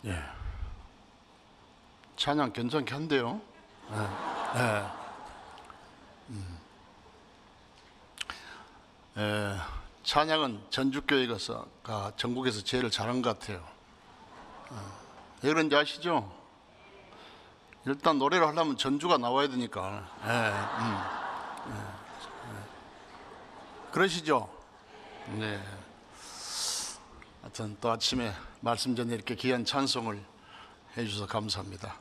예. 찬양 괜찮게 한대요. 예. 예. 찬양은 전주교회가 전국에서 제일 잘한 것 같아요. 왜 그런지 아시죠? 일단 노래를 하려면 전주가 나와야 되니까. 그러시죠? 네. 하여튼 또 아침에 말씀 전에 이렇게 귀한 찬송을 해주셔서 감사합니다.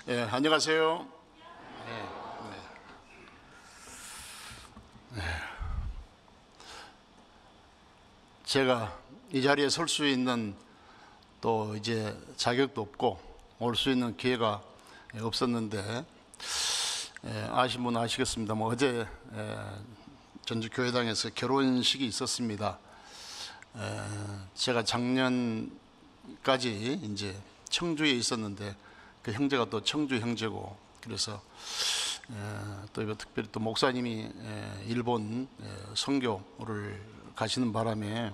예, 안녕하세요. 제가 이 자리에 설 수 있는 또 이제 자격도 없고 올 수 있는 기회가 없었는데, 아신 분은 아시겠습니다만 어제 전주교회당에서 결혼식이 있었습니다. 제가 작년까지 이제 청주에 있었는데 그 형제가 또 청주 형제고, 그래서 또 특별히 또 목사님이 일본 선교를 가시는 바람에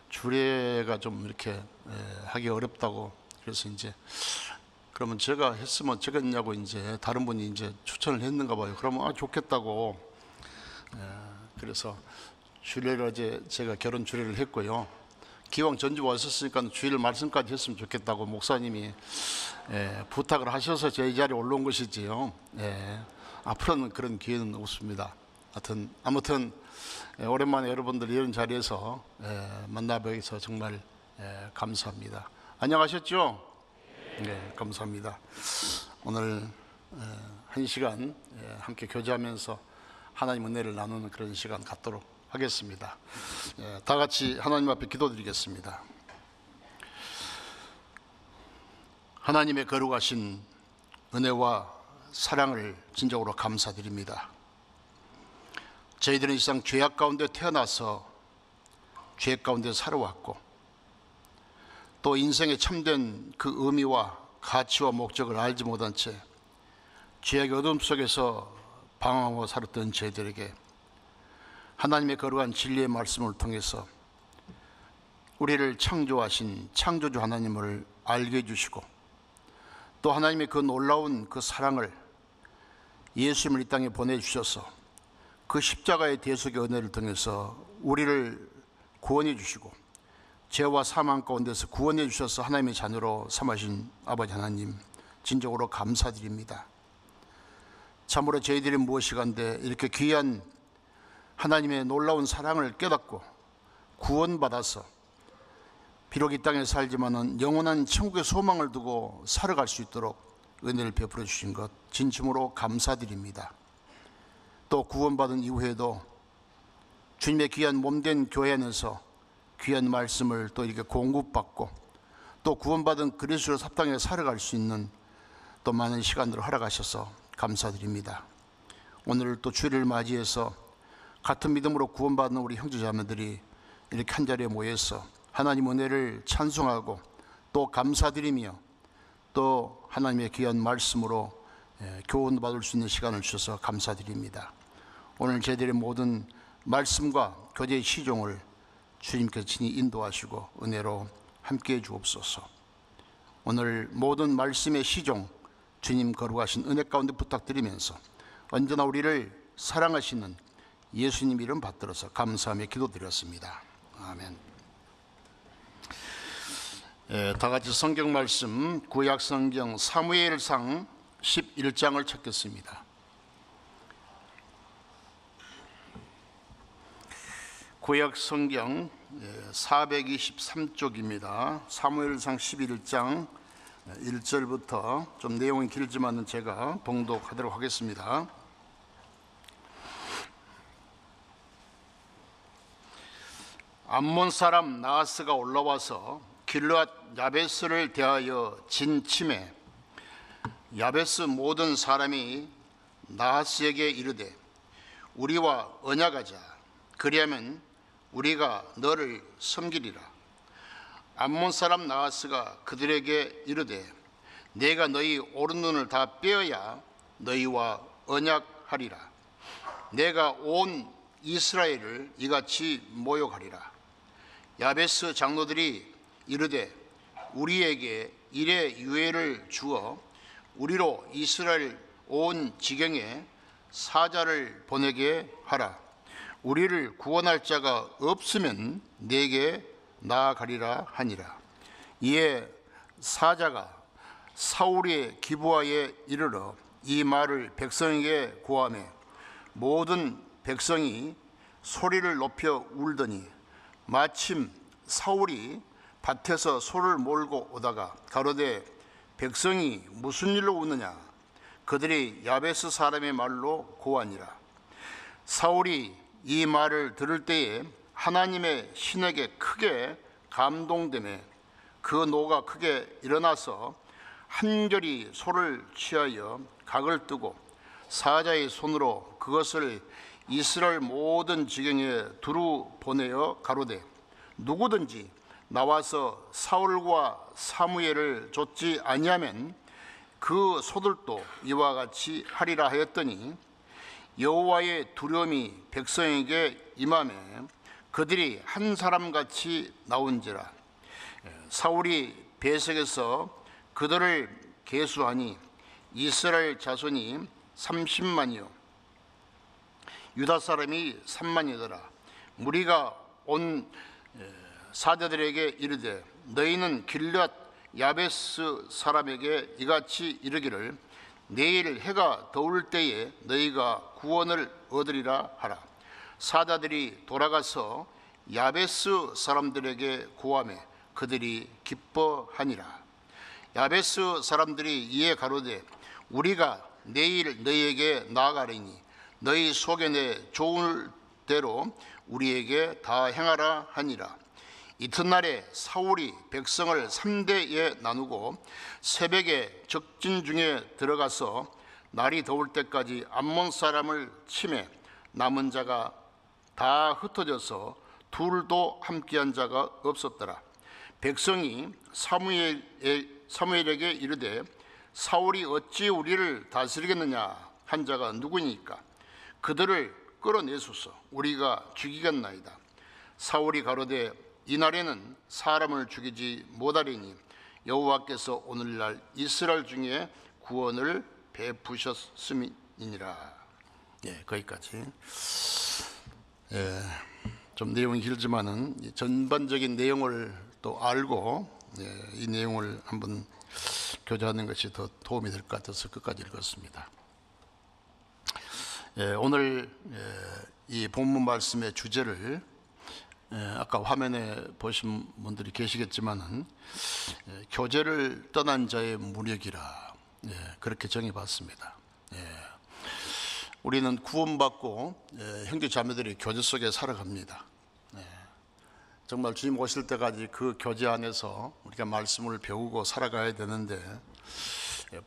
주례가 좀 이렇게 하기 어렵다고, 그래서 이제 그러면 제가 했으면 어쩌겠냐고 이제 다른 분이 이제 추천을 했는가 봐요. 그러면 좋겠다고. 그래서 주례를 어제 제가 결혼 주례를 했고요. 기왕 전주 왔었으니까 주일 말씀까지 했으면 좋겠다고 목사님이 부탁을 하셔서 제 자리에 올라온 것이지요. 앞으로는 그런 기회는 없습니다. 아무튼 오랜만에 여러분들 이런 자리에서 만나뵈서 정말 감사합니다. 안녕하셨죠? 네, 감사합니다. 오늘 한 시간 함께 교제하면서 하나님 은혜를 나누는 그런 시간 갖도록 하겠습니다. 다 같이 하나님 앞에 기도드리겠습니다. 하나님의 거룩하신 은혜와 사랑을 진정으로 감사드립니다. 저희들은 이 세상 죄악 가운데 태어나서 죄 가운데 살아왔고, 또 인생의 참된 그 의미와 가치와 목적을 알지 못한 채 죄악의 어둠 속에서 방황하고 살았던 저희들에게 하나님의 거룩한 진리의 말씀을 통해서 우리를 창조하신 창조주 하나님을 알게 해주시고, 또 하나님의 그 놀라운 그 사랑을 예수님을 이 땅에 보내주셔서 그 십자가의 대속의 은혜를 통해서 우리를 구원해 주시고 죄와 사망 가운데서 구원해 주셔서 하나님의 자녀로 삼으신 아버지 하나님, 진정으로 감사드립니다. 참으로 저희들이 무엇이간데 이렇게 귀한 하나님의 놀라운 사랑을 깨닫고 구원받아서 비록 이 땅에 살지만은 영원한 천국의 소망을 두고 살아갈 수 있도록 은혜를 베풀어 주신 것 진심으로 감사드립니다. 또 구원받은 이후에도 주님의 귀한 몸된 교회 안에서 귀한 말씀을 또 이렇게 공급받고 또 구원받은 그리스도로 합당해 살아갈 수 있는 또 많은 시간들을 허락하셔서 감사드립니다. 오늘 또 주일을 맞이해서 같은 믿음으로 구원받는 우리 형제자매들이 이렇게 한자리에 모여서 하나님 은혜를 찬송하고 또 감사드리며 또 하나님의 귀한 말씀으로 교훈받을 수 있는 시간을 주셔서 감사드립니다. 오늘 저희들의 모든 말씀과 교제의 시종을 주님께서 친히 인도하시고 은혜로 함께해 주옵소서. 오늘 모든 말씀의 시종 주님 거룩하신 은혜 가운데 부탁드리면서 언제나 우리를 사랑하시는 예수님 이름 받들어서 감사하며 기도드렸습니다. 아멘. 다 같이 성경 말씀 구약 성경 사무엘상 11장을 찾겠습니다. 구약 성경 423쪽입니다. 사무엘상 11장 1절부터 좀 내용이 길지만 제가 봉독하도록 하겠습니다. 암몬 사람 나하스가 올라와서 길르앗 야베스를 대하여 진침해 야베스 모든 사람이 나하스에게 이르되 우리와 언약하자. 그리하면 우리가 너를 섬기리라. 암몬 사람 나하스가 그들에게 이르되 내가 너희 오른눈을 다 빼어야 너희와 언약하리라. 내가 온 이스라엘을 이같이 모욕하리라. 야베스 장로들이 이르되 우리에게 일의 유예를 주어 우리로 이스라엘 온 지경에 사자를 보내게 하라. 우리를 구원할 자가 없으면 내게 나아가리라 하니라. 이에 사자가 사울의 기브아에 이르러 이 말을 백성에게 고하매 모든 백성이 소리를 높여 울더니 마침 사울이 밭에서 소를 몰고 오다가 가로되 백성이 무슨 일로 우느냐. 그들이 야베스 사람의 말로 고하니라. 사울이 이 말을 들을 때에 하나님의 신에게 크게 감동되매 그 노가 크게 일어나서 한결이 소를 취하여 각을 뜨고 사자의 손으로 그것을 이스라엘 모든 지경에 두루 보내어 가로되 누구든지 나와서 사울과 사무엘을 좇지 아니하면 그 소들도 이와 같이 하리라 하였더니 여호와의 두려움이 백성에게 임하매 그들이 한 사람같이 나온지라. 사울이 배색에서 그들을 계수하니 이스라엘 자손이 30만이요 유다 사람이 3만이더라. 무리가 온 사자들에게 이르되 너희는 길앗 야베스 사람에게 이같이 이르기를 내일 해가 더울 때에 너희가 구원을 얻으리라 하라. 사자들이 돌아가서 야베스 사람들에게 고하매 그들이 기뻐하니라. 야베스 사람들이 이에 가로되 우리가 내일 너희에게 나아가리니 너희 속에 내 좋을 대로 우리에게 다 행하라 하니라. 이튿날에 사울이 백성을 3대에 나누고 새벽에 적진 중에 들어가서 날이 더울 때까지 암몬 사람을 치매 남은 자가 다 흩어져서 둘도 함께한 자가 없었더라. 백성이 사무엘에게 이르되 사울이 어찌 우리를 다스리겠느냐 한 자가 누구니까 그들을 끌어내소서 우리가 죽이겠나이다. 사울이 가로되 이날에는 사람을 죽이지 못하리니 여호와께서 오늘날 이스라엘 중에 구원을 베푸셨음이니라. 거기까지. 좀 내용이 길지만은 전반적인 내용을 또 알고 이 내용을 한번 교제하는 것이 더 도움이 될 것 같아서 끝까지 읽었습니다. 오늘 이 본문 말씀의 주제를 아까 화면에 보신 분들이 계시겠지만은 교제를 떠난 자의 무력이라 그렇게 정해봤습니다. 우리는 구원받고 형제 자매들이 교제 속에 살아갑니다. 정말 주님 오실 때까지 그 교제 안에서 우리가 말씀을 배우고 살아가야 되는데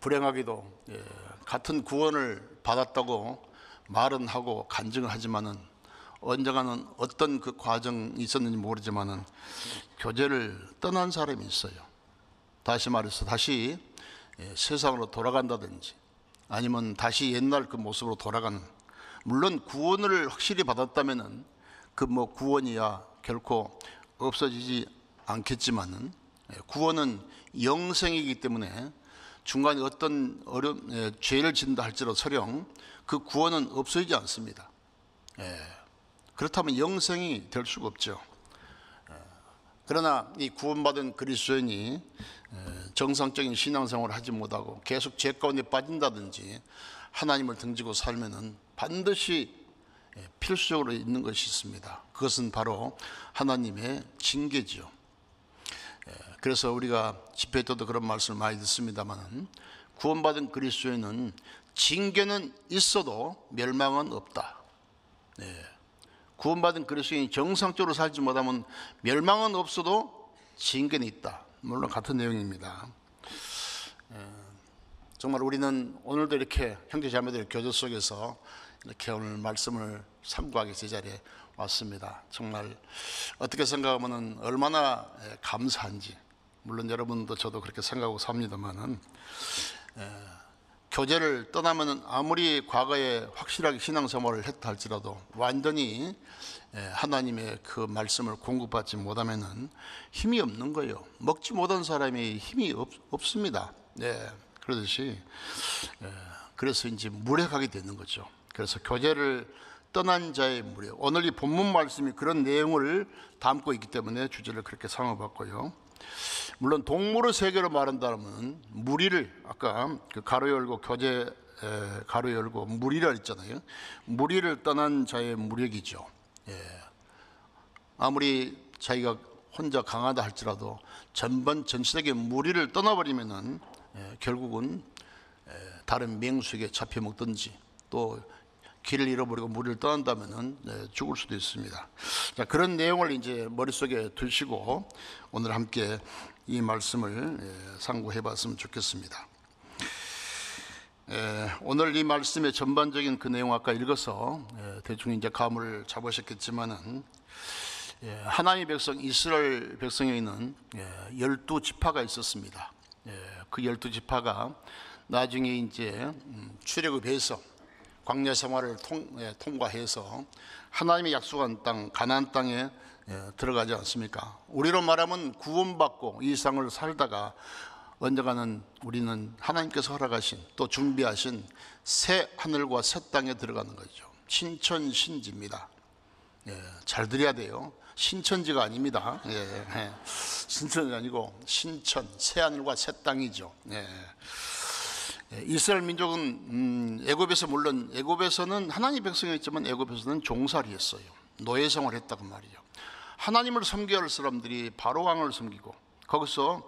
불행하게도 같은 구원을 받았다고 말은 하고 간증을 하지만은 언젠가는 어떤 그 과정이 있었는지 모르지만은 교제를 떠난 사람이 있어요. 다시 말해서 다시 세상으로 돌아간다든지 아니면 다시 옛날 그 모습으로 돌아가는, 물론 구원을 확실히 받았다면은 그 뭐 구원이야 결코 없어지지 않겠지만은 구원은 영생이기 때문에 중간에 어떤 죄를 짓는다 할지라도 설령 그 구원은 없어지지 않습니다. 그렇다면 영생이 될 수가 없죠. 그러나 이 구원받은 그리스도인이 정상적인 신앙생활을 하지 못하고 계속 죄 가운데 빠진다든지 하나님을 등지고 살면은 반드시 필수적으로 있는 것이 있습니다. 그것은 바로 하나님의 징계지요. 그래서 우리가 집회 때도 그런 말씀을 많이 듣습니다만 구원받은 그리스도인은 징계는 있어도 멸망은 없다. 구원받은 그리스도인이 정상적으로 살지 못하면 멸망은 없어도 징계는 있다. 물론 같은 내용입니다. 정말 우리는 오늘도 이렇게 형제자매들의 교제 속에서 이렇게 오늘 말씀을 상고하게 제자리에 왔습니다. 정말 어떻게 생각하면 얼마나 감사한지, 물론 여러분도 저도 그렇게 생각하고 삽니다만은 교제를 떠나면 아무리 과거에 확실하게 신앙생활을 했다 할지라도 완전히 하나님의 그 말씀을 공급받지 못하면은 힘이 없는 거예요. 먹지 못한 사람이 힘이 없습니다. 그러듯이 그래서 이제 무력하게 되는 거죠. 그래서 교제를 떠난 자의 무력. 오늘 이 본문 말씀이 그런 내용을 담고 있기 때문에 주제를 그렇게 삼아봤고요. 물론 동물의 세계로 말한다면 무리를, 아까 그 가로 열고 교제 가로 열고 무리라 했잖아요. 무리를 떠난 자의 무력이죠. 아무리 자기가 혼자 강하다 할지라도 전 세계 무리를 떠나버리면은 결국은 다른 맹수에게 잡혀 먹든지 또 길을 잃어버리고 무리를 떠난다면은 죽을 수도 있습니다. 자, 그런 내용을 이제 머릿속에 두시고 오늘 함께 이 말씀을 상고해 봤으면 좋겠습니다. 오늘 이 말씀의 전반적인 그 내용 아까 읽어서 대충 이제 감을 잡으셨겠지만은 하나님의 백성 이스라엘 백성에는 12지파가 있었습니다. 그 12지파가 나중에 이제 출애굽해서 광야 생활을 통과해서 하나님의 약속한 땅 가나안 땅에 들어가지 않습니까? 우리로 말하면 구원받고 이 세상을 살다가 언젠가는 우리는 하나님께서 허락하신 또 준비하신 새 하늘과 새 땅에 들어가는 거죠. 신천신지입니다. 잘 들어야 돼요. 신천지가 아닙니다. 신천이 아니고 신천, 새 하늘과 새 땅이죠. 이스라엘 민족은 애굽에서 물론 애굽에서는 하나님 백성이었지만 애굽에서는 종살이했어요. 노예 생활을 했다고 말이죠. 하나님을 섬겨야 할 사람들이 바로 왕을 섬기고 거기서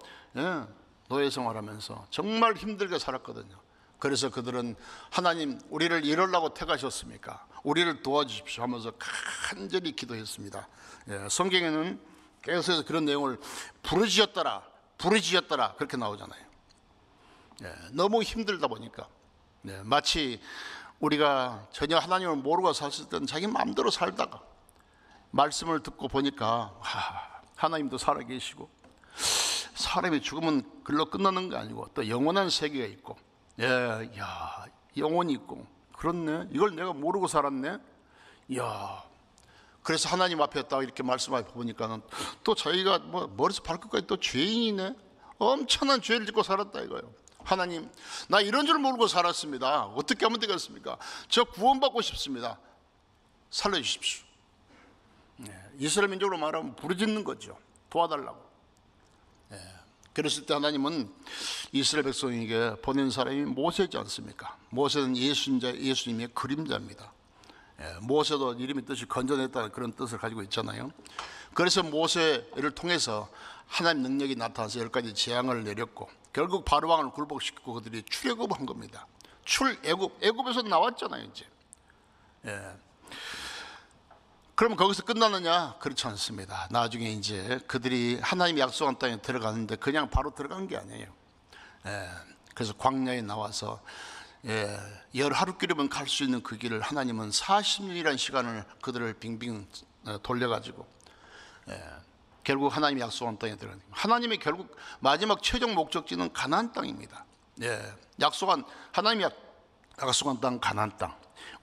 노예 생활하면서 정말 힘들게 살았거든요. 그래서 그들은 하나님 우리를 이러려고 택하셨습니까? 우리를 도와주십시오 하면서 간절히 기도했습니다. 성경에는 계속해서 그런 내용을 부르짖었더라 그렇게 나오잖아요. 너무 힘들다 보니까 마치 우리가 전혀 하나님을 모르고 살았을 때는 자기 마음대로 살다가 말씀을 듣고 보니까 하나님도 살아계시고 사람이 죽으면 글로 끝나는 게 아니고 또 영원한 세계가 있고 영혼이 있고 그렇네, 이걸 내가 모르고 살았네. 그래서 하나님 앞에 딱 이렇게 말씀하고 보니까는 또 자기가 머리에서 발끝까지 또 죄인이네. 엄청난 죄를 짓고 살았다 이거예요. 하나님, 나 이런 줄 모르고 살았습니다. 어떻게 하면 되겠습니까? 저 구원받고 싶습니다. 살려주십시오. 이스라엘 민족으로 말하면 부르짖는 거죠. 도와달라고. 그랬을 때 하나님은 이스라엘 백성에게 보낸 사람이 모세지 않습니까? 모세는 예수님의 그림자입니다. 모세도 이름의 뜻이 건져냈다는 그런 뜻을 가지고 있잖아요. 그래서 모세를 통해서 하나님 능력이 나타나서 10가지 재앙을 내렸고 결국 바로왕을 굴복시키고 그들이 출애굽한 겁니다. 애굽에서 나왔잖아요 이제. 그러면 거기서 끝나느냐? 그렇지 않습니다. 나중에 이제 그들이 하나님이 약속한 땅에 들어가는데 그냥 바로 들어간 게 아니에요. 그래서 광야에 나와서 열 하루길이면 갈 수 있는 그 길을 하나님은 40년이라는 시간을 그들을 빙빙 돌려가지고 결국 하나님이 약속한 땅에 들어가는 거예요. 하나님의 결국 마지막 최종 목적지는 가나안 땅입니다. 하나님이 약속한 땅 가나안 땅.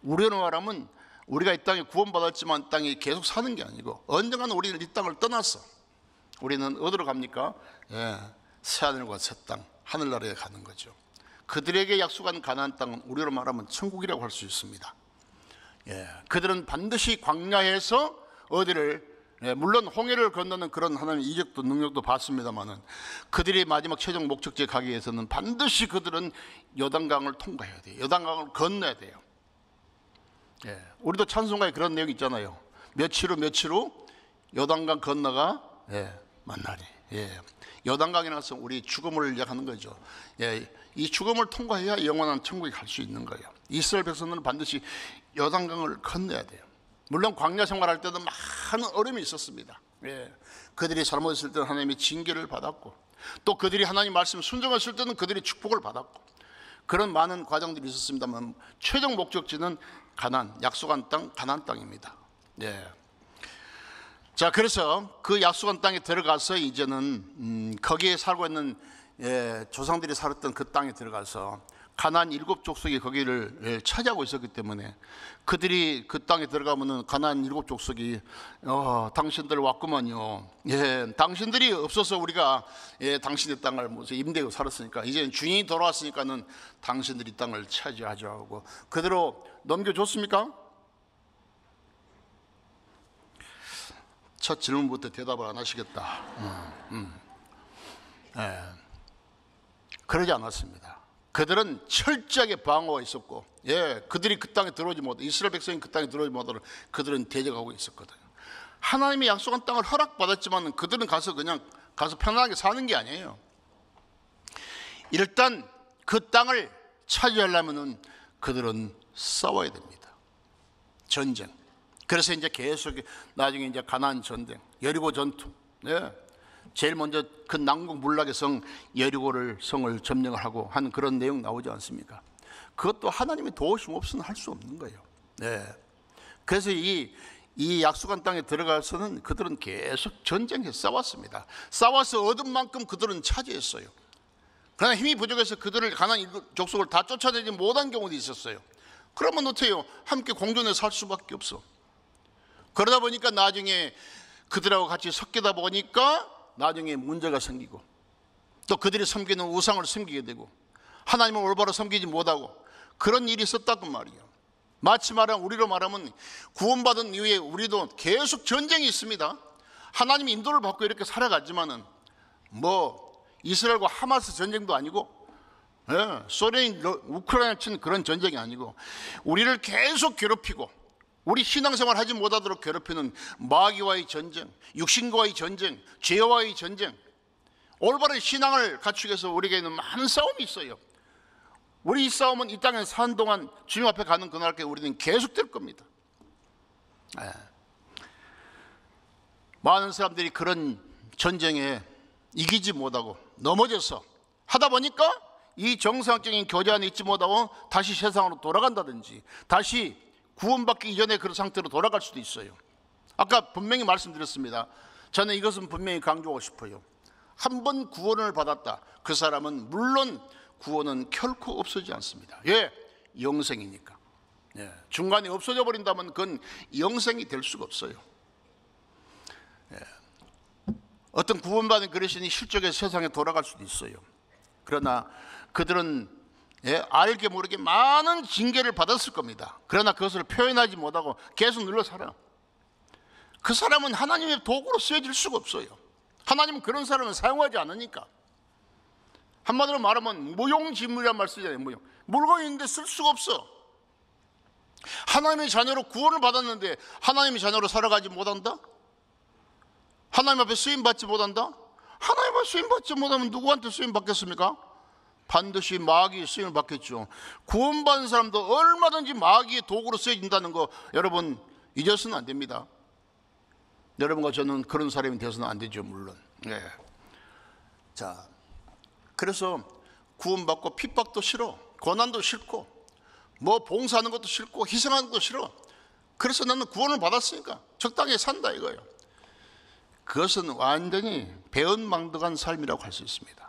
우리로 말하면 우리가 이 땅에 구원받았지만 땅에 계속 사는 게 아니고 언젠가는 우리는 이 땅을 떠났어. 우리는 어디로 갑니까? 새하늘과 새 땅, 하늘나라에 가는 거죠. 그들에게 약속한 가나안 땅은 우리로 말하면 천국이라고 할 수 있습니다. 그들은 반드시 광야에서 어디를 물론 홍해를 건너는 그런 하나님의 이적도 능력도 봤습니다만은 그들이 마지막 최종 목적지에 가기 위해서는 반드시 그들은 요단강을 통과해야 돼요. 요단강을 건너야 돼요. 우리도 찬송가에 그런 내용이 있잖아요. 며칠 후 요단강 건너가 만나리. 요단강에 나서 우리 죽음을 얘기하는 거죠. 이 죽음을 통과해야 영원한 천국에 갈 수 있는 거예요. 이스라엘 백성들은 반드시 요단강을 건너야 돼요. 물론 광야 생활할 때도 많은 어려움이 있었습니다. 그들이 잘못했을 때는 하나님의 징계를 받았고 또 그들이 하나님 말씀 순종했을 때는 그들이 축복을 받았고 그런 많은 과정들이 있었습니다만 최종 목적지는 가나안, 약속한 땅 가나안 땅입니다. 자, 그래서 그 약속한 땅에 들어가서 이제는 거기에 살고 있는 조상들이 살았던 그 땅에 들어가서 가나안 7족속이 거기를 차지하고 있었기 때문에 그들이 그 땅에 들어가면은 가나안 7족속이 당신들 왔구만요. 예, 당신들이 없어서 우리가 당신의 땅을 임대하고 살았으니까 이제 주인이 돌아왔으니까는 당신들이 땅을 차지하죠 하고 그대로 넘겨줬습니까? 첫 질문부터 대답을 안 하시겠다. 그러지 않았습니다. 그들은 철저하게 방어가 있었고, 그들이 그 땅에 들어오지 못하고, 이스라엘 백성이 그 땅에 들어오지 못하도록 그들은 대적하고 있었거든요. 하나님이 약속한 땅을 허락받았지만 그들은 그냥 가서 편안하게 사는 게 아니에요. 일단 그 땅을 차지하려면은 그들은 싸워야 됩니다. 전쟁. 그래서 이제 계속 나중에 이제 가나안 전쟁, 여리고 전투. 제일 먼저 그 남국 문락의 성 여리고를 성을 점령을 하고 한 그런 내용 나오지 않습니까? 그것도 하나님의 도우심 없이는 할 수 없는 거예요. 그래서 이 약속한 땅에 들어가서는 그들은 계속 전쟁해서 싸웠습니다. 싸워서 얻은 만큼 그들은 차지했어요. 그러나 힘이 부족해서 그들을 가나안 족속을 다 쫓아내지 못한 경우도 있었어요. 그러면 어때요? 함께 공존해서 살 수밖에 없어. 그러다 보니까 나중에 그들하고 같이 섞이다 보니까 나중에 문제가 생기고 또 그들이 섬기는 우상을 섬기게 되고 하나님을 올바로 섬기지 못하고 그런 일이 있었다고 말이에요. 마치 우리로 말하면 구원받은 이후에 우리도 계속 전쟁이 있습니다. 하나님이 인도를 받고 이렇게 살아가지만은 이스라엘과 하마스 전쟁도 아니고 소련이 우크라이나 친 그런 전쟁이 아니고 우리를 계속 괴롭히고 우리 신앙생활 하지 못하도록 괴롭히는 마귀와의 전쟁, 육신과의 전쟁, 죄와의 전쟁, 올바른 신앙을 갖추기 위해서 우리에게는 많은 싸움이 있어요. 우리 이 싸움은 이 땅에 사는 동안 주님 앞에 가는 그날까지 우리는 계속될 겁니다. 많은 사람들이 그런 전쟁에 이기지 못하고 넘어져서 하다 보니까 이 정상적인 교제 안에 있지 못하고 다시 세상으로 돌아간다든지 다시 구원받기 이전에 그런 상태로 돌아갈 수도 있어요. 아까 분명히 말씀드렸습니다. 저는 이것은 분명히 강조하고 싶어요. 한 번 구원을 받았다. 그 사람은 물론 구원은 결코 없어지지 않습니다. 영생이니까. 중간에 없어져 버린다면 그건 영생이 될 수가 없어요. 어떤 구원받은 그리스도인이 실족해서 세상에 돌아갈 수도 있어요. 그러나 그들은 알게 모르게 많은 징계를 받았을 겁니다. 그러나 그것을 표현하지 못하고 계속 눌러 살아. 그 사람은 하나님의 도구로 쓰여질 수가 없어요. 하나님은 그런 사람을 사용하지 않으니까. 한마디로 말하면 무용지물이란 말 쓰잖아요. 물건이 있는데 쓸 수가 없어. 하나님의 자녀로 구원을 받았는데 하나님의 자녀로 살아가지 못한다? 하나님 앞에 쓰임받지 못한다? 하나님 앞에 쓰임받지 못하면 누구한테 쓰임받겠습니까? 반드시 마귀의 쓰임을 받겠죠. 구원받은 사람도 얼마든지 마귀의 도구로 쓰여진다는 거 여러분 잊어서는 안 됩니다. 여러분과 저는 그런 사람이 되어서는 안 되죠. 물론. 자, 그래서 구원받고 핍박도 싫어, 고난도 싫고 봉사하는 것도 싫고 희생하는 것도 싫어. 그래서 나는 구원을 받았으니까 적당히 산다 이거예요. 그것은 완전히 배은망덕한 삶이라고 할 수 있습니다.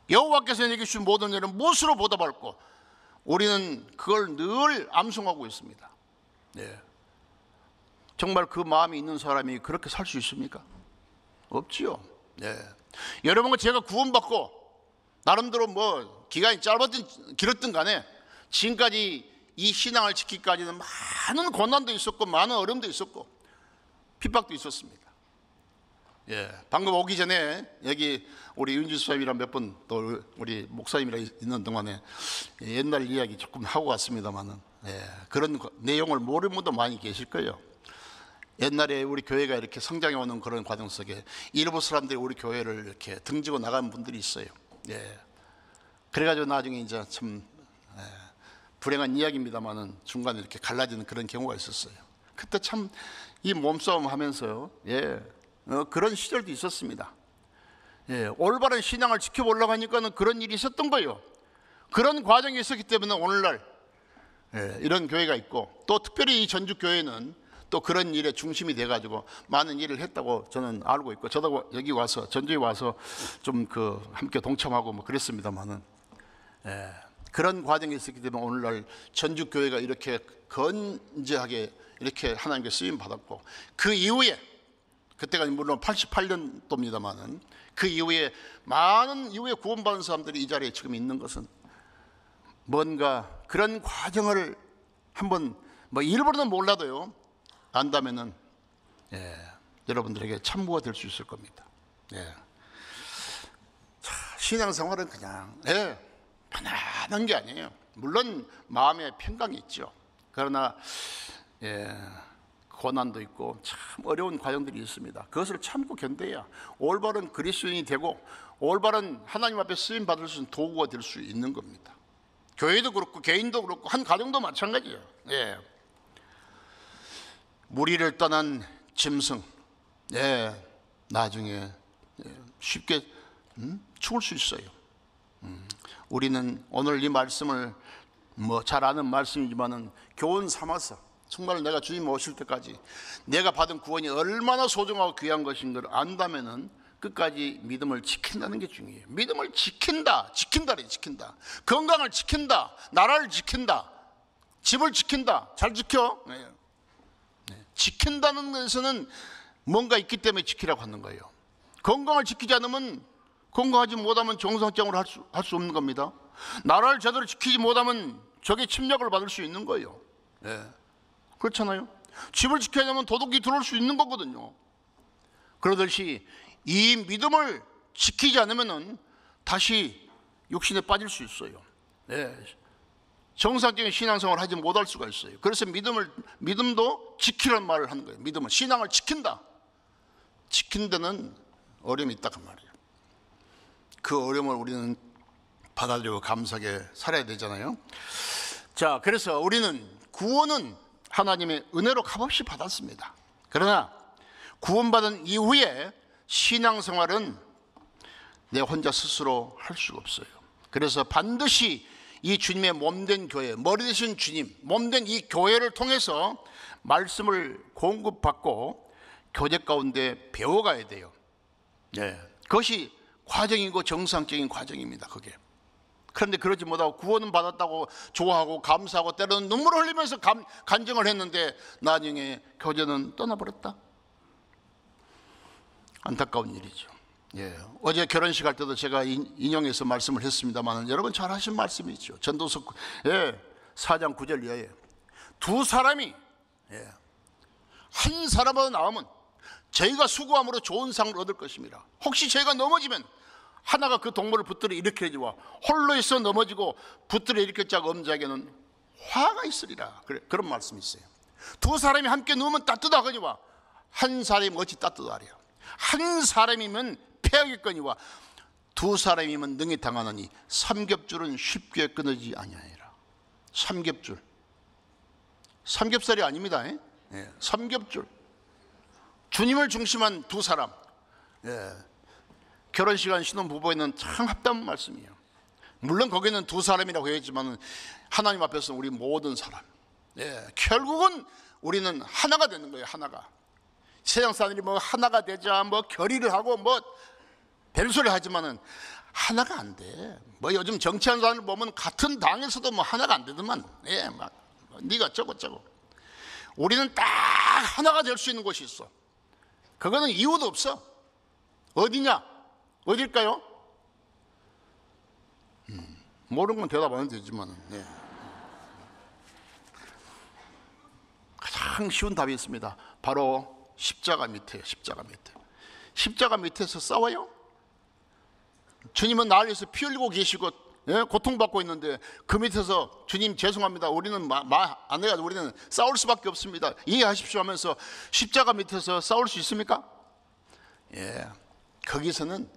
여호와께서 내게 주신 모든 일은 무엇으로 보답할꼬? 우리는 그걸 늘 암송하고 있습니다. 정말 그 마음이 있는 사람이 그렇게 살 수 있습니까? 없지요. 여러분과 제가 구원받고 나름대로 기간이 짧았든 길었든 간에 지금까지 이 신앙을 지키기까지는 많은 고난도 있었고 많은 어려움도 있었고 핍박도 있었습니다. 방금 오기 전에 여기 우리 윤주 수사님이랑 몇 분 또 우리 목사님이랑 있는 동안에 옛날 이야기 조금 하고 왔습니다만은 그런 내용을 모르는 분도 많이 계실 거예요. 옛날에 우리 교회가 이렇게 성장해 오는 그런 과정 속에 일부 사람들이 우리 교회를 이렇게 등지고 나간 분들이 있어요. 그래가지고 나중에 이제 참 불행한 이야기입니다만은 중간에 이렇게 갈라지는 그런 경우가 있었어요. 그때 참 이 몸싸움 하면서요. 그런 시절도 있었습니다. 올바른 신앙을 지켜보려고 하니까는 그런 일이 있었던 거예요. 그런 과정이 있었기 때문에 오늘날 이런 교회가 있고 또 특별히 이 전주교회는 또 그런 일에 중심이 돼가지고 많은 일을 했다고 저는 알고 있고 저도 여기 와서 전주에 와서 좀 함께 동참하고 그랬습니다만은 그런 과정이 있었기 때문에 오늘날 전주교회가 이렇게 건재하게 이렇게 하나님께 쓰임 받았고, 그 이후에, 그때가 물론 88년도입니다만은 그 이후에 많은 이후에 구원받은 사람들이 이 자리에 지금 있는 것은 뭔가 그런 과정을 한번 뭐 일부러는 몰라도요 안다면은 여러분들에게 참고가 될 수 있을 겁니다. 자, 신앙생활은 그냥 편안한 게 아니에요. 물론 마음에 평강이 있죠. 그러나 고난도 있고 참 어려운 과정들이 있습니다. 그것을 참고 견뎌야 올바른 그리스도인이 되고 올바른 하나님 앞에 쓰임 받을 수 있는 도구가 될 수 있는 겁니다. 교회도 그렇고 개인도 그렇고 한 가정도 마찬가지예요. 무리를 떠난 짐승, 나중에 쉽게 죽을 수 있어요. 우리는 오늘 이 말씀을 뭐 잘 아는 말씀이지만은 교훈 삼아서 정말 내가 주님 오실 때까지 내가 받은 구원이 얼마나 소중하고 귀한 것인 걸 안다면은 끝까지 믿음을 지킨다는 게 중요해요. 믿음을 지킨다. 건강을 지킨다. 나라를 지킨다. 집을 지킨다. 잘 지켜. 지킨다는 것에는 뭔가 있기 때문에 지키라고 하는 거예요. 건강을 지키지 않으면, 건강하지 못하면 정상적으로 할 수 없는 겁니다. 나라를 제대로 지키지 못하면 적의 침략을 받을 수 있는 거예요. 그렇잖아요. 집을 지켜야 하면 도둑이 들어올 수 있는 거거든요. 그러듯이 이 믿음을 지키지 않으면 다시 육신에 빠질 수 있어요. 정상적인 신앙생활을 하지 못할 수가 있어요. 그래서 믿음도 지키라는 말을 하는 거예요. 믿음은 신앙을 지킨다. 지킨 데는 어려움이 있다 그 말이에요. 그 어려움을 우리는 받아들이고 감사하게 살아야 되잖아요. 자, 그래서 우리는 구원은 하나님의 은혜로 값없이 받았습니다. 그러나 구원받은 이후에 신앙생활은 내 혼자 스스로 할 수가 없어요. 그래서 반드시 이 주님의 몸된 교회, 머리 되신 주님, 몸된 이 교회를 통해서 말씀을 공급받고 교제 가운데 배워가야 돼요. 그것이 과정이고 정상적인 과정입니다. 그게. 그런데 그러지 못하고 구원은 받았다고 좋아하고 감사하고 때로는 눈물을 흘리면서 간증을 했는데 나중에 교제는 떠나버렸다. 안타까운 일이죠. 어제 결혼식 할 때도 제가 인용해서 말씀을 했습니다만 여러분 잘 하신 말씀이죠. 전도서 4장 9절 이하에 두 사람이 한 사람으로 나오면 저희가 수고함으로 좋은 상을 얻을 것입니다. 혹시 저희가 넘어지면 하나가 그 동물을 붙들어 일으켜주와 홀로 있어 넘어지고 붙들어 일으킬 자가 없는 자에게는 화가 있으리라. 그런 말씀이 있어요. 두 사람이 함께 누우면 따뜻하거니와 한 사람이 어찌 따뜻하랴. 한 사람이면 패하겠거니와 두 사람이면 능히 당하느니 삼겹줄은 쉽게 끊어지지 아니하리라. 삼겹살이 아닙니다. 삼겹줄. 주님을 중심한 두 사람. 결혼시간 신혼부부에는 참 합당한 말씀이에요. 물론 거기는 두 사람이라고 했지만 하나님 앞에서는 우리 모든 사람. 결국은 우리는 하나가 되는 거예요. 하나가. 세상 사람들이 뭐 하나가 되자 뭐 결의를 하고 뭐 별소리 하지만은 하나가 안 돼. 뭐 요즘 정치하는 사람을 보면 같은 당에서도 뭐 하나가 안 되더만. 막 네가 저거 우리는 딱 하나가 될 수 있는 곳이 있어. 그거는 이유도 없어. 어디냐? 어딜까요? 모르는 건 대답 안 해도 되지만 가장 쉬운 답이 있습니다. 바로 십자가 밑에요. 십자가 밑에서 싸워요? 주님은 나를 위해서 피 흘리고 계시고 고통받고 있는데 그 밑에서 주님 죄송합니다. 우리는 안 해가지고 우리는 싸울 수밖에 없습니다. 이해하십시오 하면서 십자가 밑에서 싸울 수 있습니까? 거기서는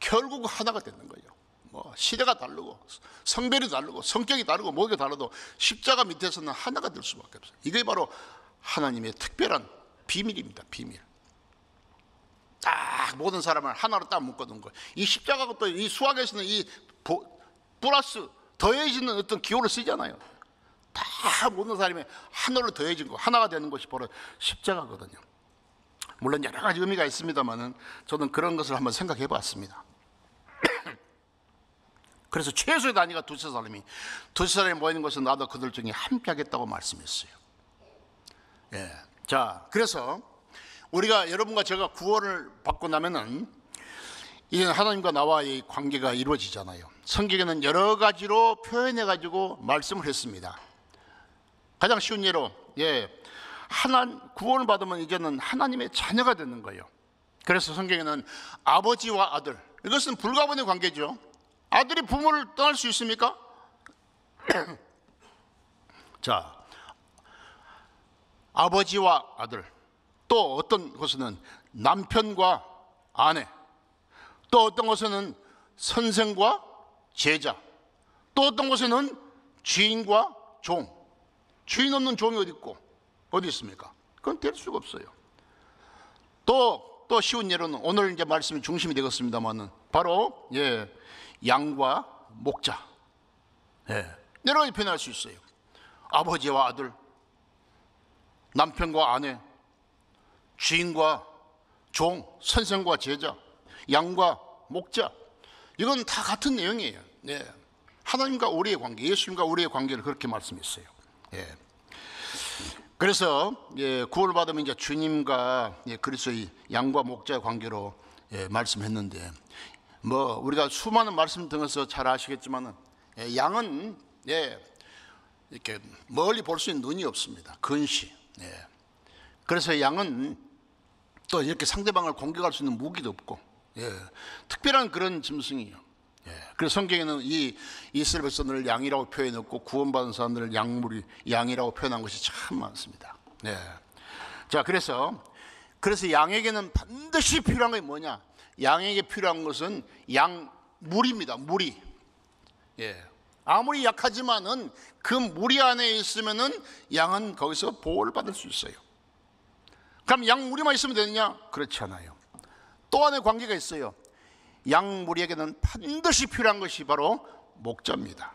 결국 하나가 되는 거예요. 뭐 시대가 다르고 성별이 다르고 성격이 다르고 뭐가 다르도 십자가 밑에서는 하나가 될 수밖에 없어요. 이게 바로 하나님의 특별한 비밀입니다. 비밀. 딱 모든 사람을 하나로 딱 묶어둔 거예요. 이 십자가가 또 이 수학에서는 이 플러스 더해지는 어떤 기호를 쓰잖아요. 다 모든 사람이 하나로 더해진 거, 하나가 되는 것이 바로 십자가거든요. 물론 여러 가지 의미가 있습니다만은 저는 그런 것을 한번 생각해 봤습니다. 그래서 최소의 단위가 두세 사람이 모이는 것은 나도 그들 중에 함께 하겠다고 말씀했어요. 예. 자, 그래서 우리가 여러분과 제가 구원을 받고 나면은 이제 하나님과 나와의 관계가 이루어지잖아요. 성경에는 여러 가지로 표현해 가지고 말씀을 했습니다. 가장 쉬운 예로 구원을 받으면 이제는 하나님의 자녀가 되는 거예요. 그래서 성경에는 아버지와 아들, 이것은 불가분의 관계죠. 아들이 부모를 떠날 수 있습니까? 자, 아버지와 아들, 또 어떤 곳에는 남편과 아내, 또 어떤 곳에는 선생과 제자, 또 어떤 곳에는 주인과 종. 주인 없는 종이 어디 있고 어디 있습니까? 그건 될 수가 없어요. 또 쉬운 예로는 오늘 이제 말씀이 중심이 되겠습니다만은 바로 양과 목자. 여러 가지 표현할 수 있어요. 아버지와 아들, 남편과 아내, 주인과 종, 선생과 제자, 양과 목자. 이건 다 같은 내용이에요. 하나님과 우리의 관계, 예수님과 우리의 관계를 그렇게 말씀했어요. 그래서 구원을 받으면 이제 주님과 그리스도의 양과 목자의 관계로 말씀했는데, 뭐 우리가 수많은 말씀 등에서 잘 아시겠지만은 양은 이렇게 멀리 볼 수 있는 눈이 없습니다. 근시. 그래서 양은 또 이렇게 상대방을 공격할 수 있는 무기도 없고 특별한 그런 짐승이에요. 그래서 성경에는 이 이스라엘 백성들을 양이라고 표현했고 구원받은 사람들을 양이라고 표현한 것이 참 많습니다. 자, 그래서 양에게는 반드시 필요한 게 뭐냐? 양에게 필요한 것은 물입니다. 물이. 아무리 약하지만은 그 무리 안에 있으면은 양은 거기서 보호를 받을 수 있어요. 그럼 양 무리만 있으면 되느냐? 그렇지 않아요. 또 하나의 관계가 있어요. 양 무리에게는 반드시 필요한 것이 바로 목자입니다.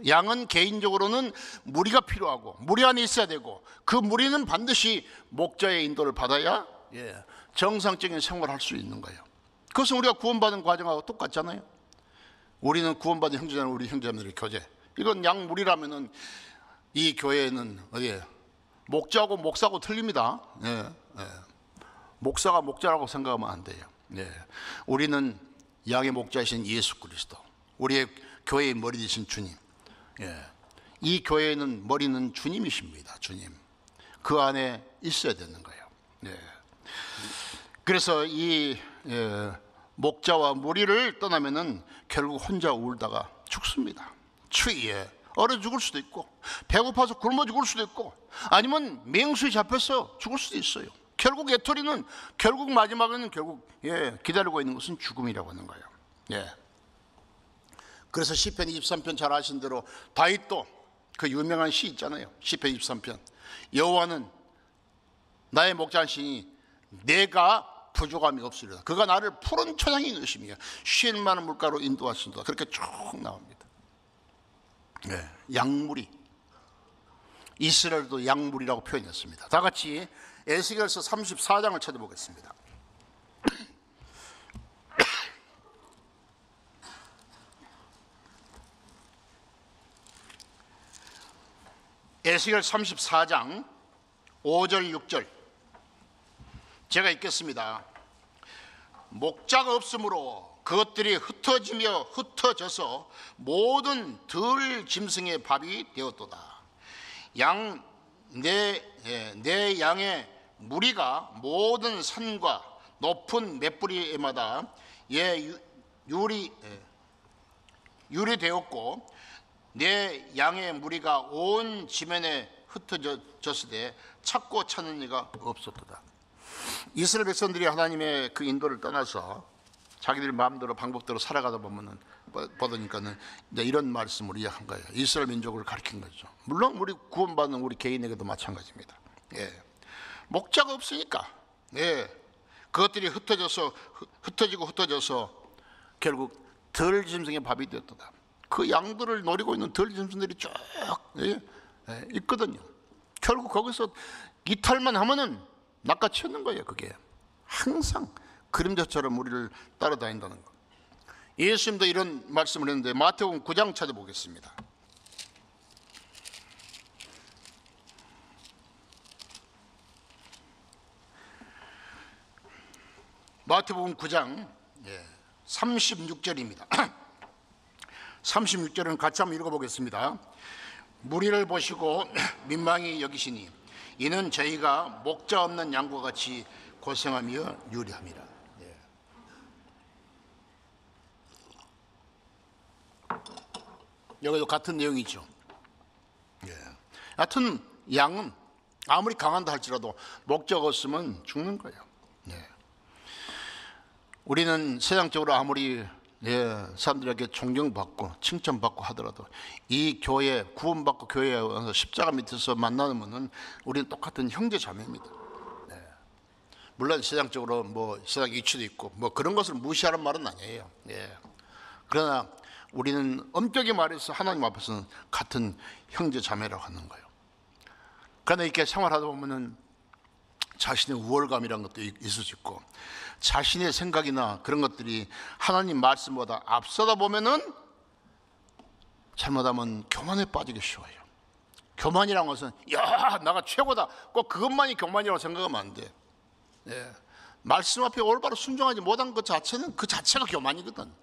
양은 개인적으로는 무리가 필요하고 무리 안에 있어야 되고 그 무리는 반드시 목자의 인도를 받아야 정상적인 생활을 할 수 있는 거예요. 그것은 우리가 구원받은 과정하고 똑같잖아요. 우리는 구원받은 형제자는 우리 형제자매들의 교제. 이건 양 무리라면은 이 교회에는 목자하고 목사하고 틀립니다. 목사가 목자라고 생각하면 안 돼요. 우리는 양의 목자이신 예수 그리스도, 우리의 교회의 머리 되신 주님. 이 교회에는 머리는 주님이십니다. 주님. 그 안에 있어야 되는 거예요. 그래서 이 목자와 무리를 떠나면은 결국 혼자 울다가 죽습니다. 추위에 얼어 죽을 수도 있고 배고파서 굶어 죽을 수도 있고 아니면 맹수에 잡혀서 죽을 수도 있어요. 결국 애토리는 결국 마지막에는 기다리고 있는 것은 죽음이라고 하는 거예요. 그래서 시편 23편 잘 아신 대로 다윗도 그 유명한 시 있잖아요. 시편 23편. 여호와는 나의 목자시니 내가 부족함이 없으리라. 그가 나를 푸른 초장에 넣으시며 쉴 만한 물가로 인도하신다. 그렇게 쭉 나옵니다. 양무리. 이스라엘도 양무리라고 표현했습니다. 다 같이 에스겔서 34장을 찾아보겠습니다. 에스겔 34장 5절 6절 제가 읽겠습니다. 목자가 없으므로 그것들이 흩어지며 흩어져서 모든 들 짐승의 밥이 되었도다. 내 양의 무리가 모든 산과 높은 맷뿌리마다 유리되었고 내 양의 무리가 온 지면에 흩어졌을 때 찾고 찾는 이가 없었도다. 이스라엘 백성들이 하나님의 그 인도를 떠나서 자기들 마음대로 방법대로 살아가다 보니까는 이제 이런 말씀을 이해한 거예요. 이스라엘 민족을 가리킨 거죠. 물론 우리 구원받는 우리 개인에게도 마찬가지입니다. 목자가 없으니까 그것들이 흩어져서 결국 덜 짐승의 밥이 되었다. 그 양들을 노리고 있는 덜 짐승들이 쭉 있거든요. 결국 거기서 이탈만 하면은 낚아채는 거예요. 그게 항상 그림자처럼 우리를 따라다닌다는 거. 예수님도 이런 말씀을 했는데 마태복음 9장 찾아보겠습니다. 마태복음 9장 36절입니다. 36절은 같이 한번 읽어보겠습니다. 무리를 보시고 민망히 여기시니 이는 저희가 목자 없는 양과 같이 고생하며 유리함이라. 여기도 같은 내용이죠. 하여튼 양은 아무리 강한다 할지라도 목자가 없으면 죽는 거예요. 우리는 세상적으로 아무리 사람들에게 존경받고 칭찬받고 하더라도 이 교회 구원받고 교회에 와서 십자가 밑에서 만나면은 우리는 똑같은 형제 자매입니다. 물론 세상적으로 뭐 세상 이치도 있고 뭐 그런 것을 무시하는 말은 아니에요. 그러나 우리는 엄격히 말해서 하나님 앞에서는 같은 형제 자매라고 하는 거예요. 그러나 이렇게 생활하다 보면은 자신의 우월감이라는 것도 있을 수 있고 자신의 생각이나 그런 것들이 하나님 말씀보다 앞서다 보면은 잘못하면 교만에 빠지기 쉬워요. 교만이라는 것은 야 나가 최고다 꼭 그것만이 교만이라고 생각하면 안 돼. 말씀 앞에 올바로 순종하지 못한 것 자체는 그 자체가 교만이거든.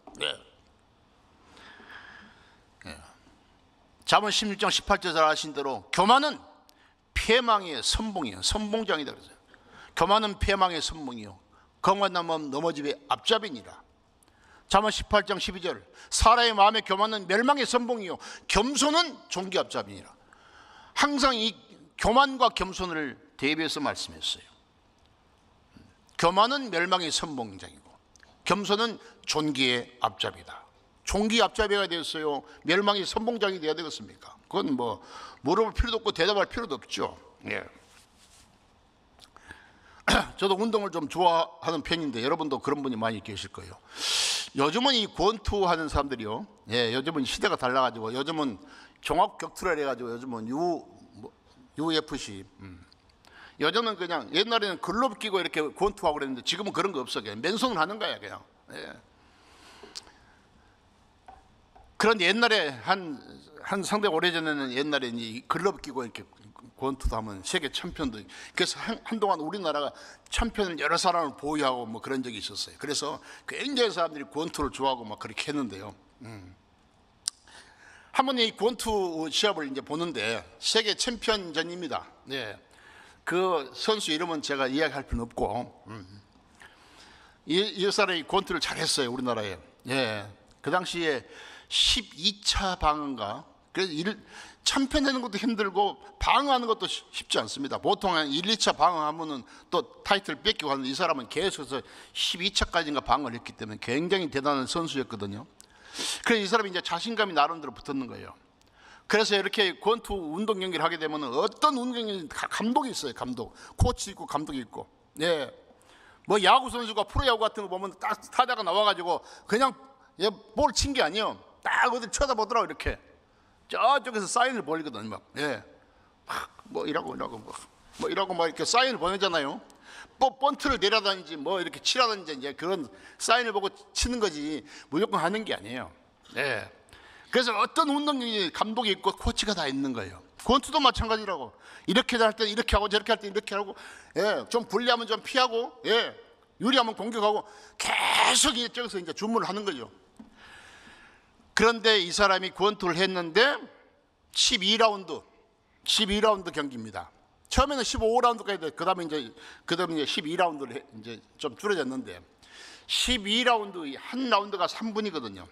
잠언 16장 18절 잘 아신 대로 교만은 패망의 선봉이에요. 선봉장이다 그러죠. 교만은 패망의 선봉이요 거만함은 넘어짐의 앞잡이니라. 잠언 18장 12절 사람의 마음의 교만은 멸망의 선봉이요 겸손은 종기 앞잡이니라. 항상 이 교만과 겸손을 대비해서 말씀했어요. 교만은 멸망의 선봉장이고 겸손은 존귀의 앞잡이다. 종기 앞잡이가 되었어요. 멸망의 선봉장이 되어야 되겠습니까? 그건 뭐 물어볼 필요도 없고 대답할 필요도 없죠. 저도 운동을 좀 좋아하는 편인데 여러분도 그런 분이 많이 계실 거예요. 요즘은 이 권투하는 사람들이요. 요즘은 시대가 달라가지고 요즘은 종합 격투를 해가지고 요즘은 UFC. 요즘은 그냥 옛날에는 글러브 끼고 이렇게 권투하고 그랬는데 지금은 그런 거 없어. 그냥 맨손을 하는 거야 그냥. 그런데 옛날에 한 상당히 오래전에는 옛날에 이 글러브 끼고 이렇게 권투도 하면 세계 챔피언도 그래서 한동안 우리나라가 챔피언을 여러 사람을 보유하고 뭐 그런 적이 있었어요. 그래서 굉장히 사람들이 권투를 좋아하고 막 그렇게 했는데요. 한번 이 권투 시합을 이제 보는데 세계 챔피언전입니다. 그 선수 이름은 제가 이야기할 필요는 없고 이 사람이 권투를 잘했어요 우리나라에. 그 당시에 12차 방어인가. 그래서 챔피언 되는 것도 힘들고 방어하는 것도 쉽지 않습니다. 보통 한 1, 2차 방어하면은 또 타이틀 뺏기고 하는데 이 사람은 계속해서 12차까지인가 방어를 했기 때문에 굉장히 대단한 선수였거든요. 그래서 이 사람이 이제 자신감이 나름대로 붙었는 거예요. 그래서 이렇게 권투 운동 경기를 하게 되면 어떤 운동 경기 감독이 있어요. 감독, 코치 있고 감독이 있고. 뭐 야구 선수가 프로야구 같은 거 보면 딱 타자가 나와가지고 그냥 볼 친 게 아니에요. 딱 어디 쳐다보더라고 이렇게. 저쪽에서 사인을 보이거든 뭐 이라고 이렇게 사인을 보내잖아요. 번트를 내려다니지 뭐 이렇게 치라든지 이제 그런 사인을 보고 치는 거지 무조건 하는 게 아니에요. 그래서 어떤 운동경기 감독이 있고 코치가 다 있는 거예요. 권투도 마찬가지라고. 이렇게 할 때 이렇게 하고 저렇게 할 때 이렇게 하고 좀 불리하면 좀 피하고 유리하면 공격하고 계속 이쪽에서 이제 주문을 하는 거죠. 그런데 이 사람이 권투를 했는데 12라운드 경기입니다. 처음에는 15라운드까지 돼. 그다음에 이제 12라운드를 이제 좀 줄어졌는데 12라운드 한 라운드가 3분이거든요.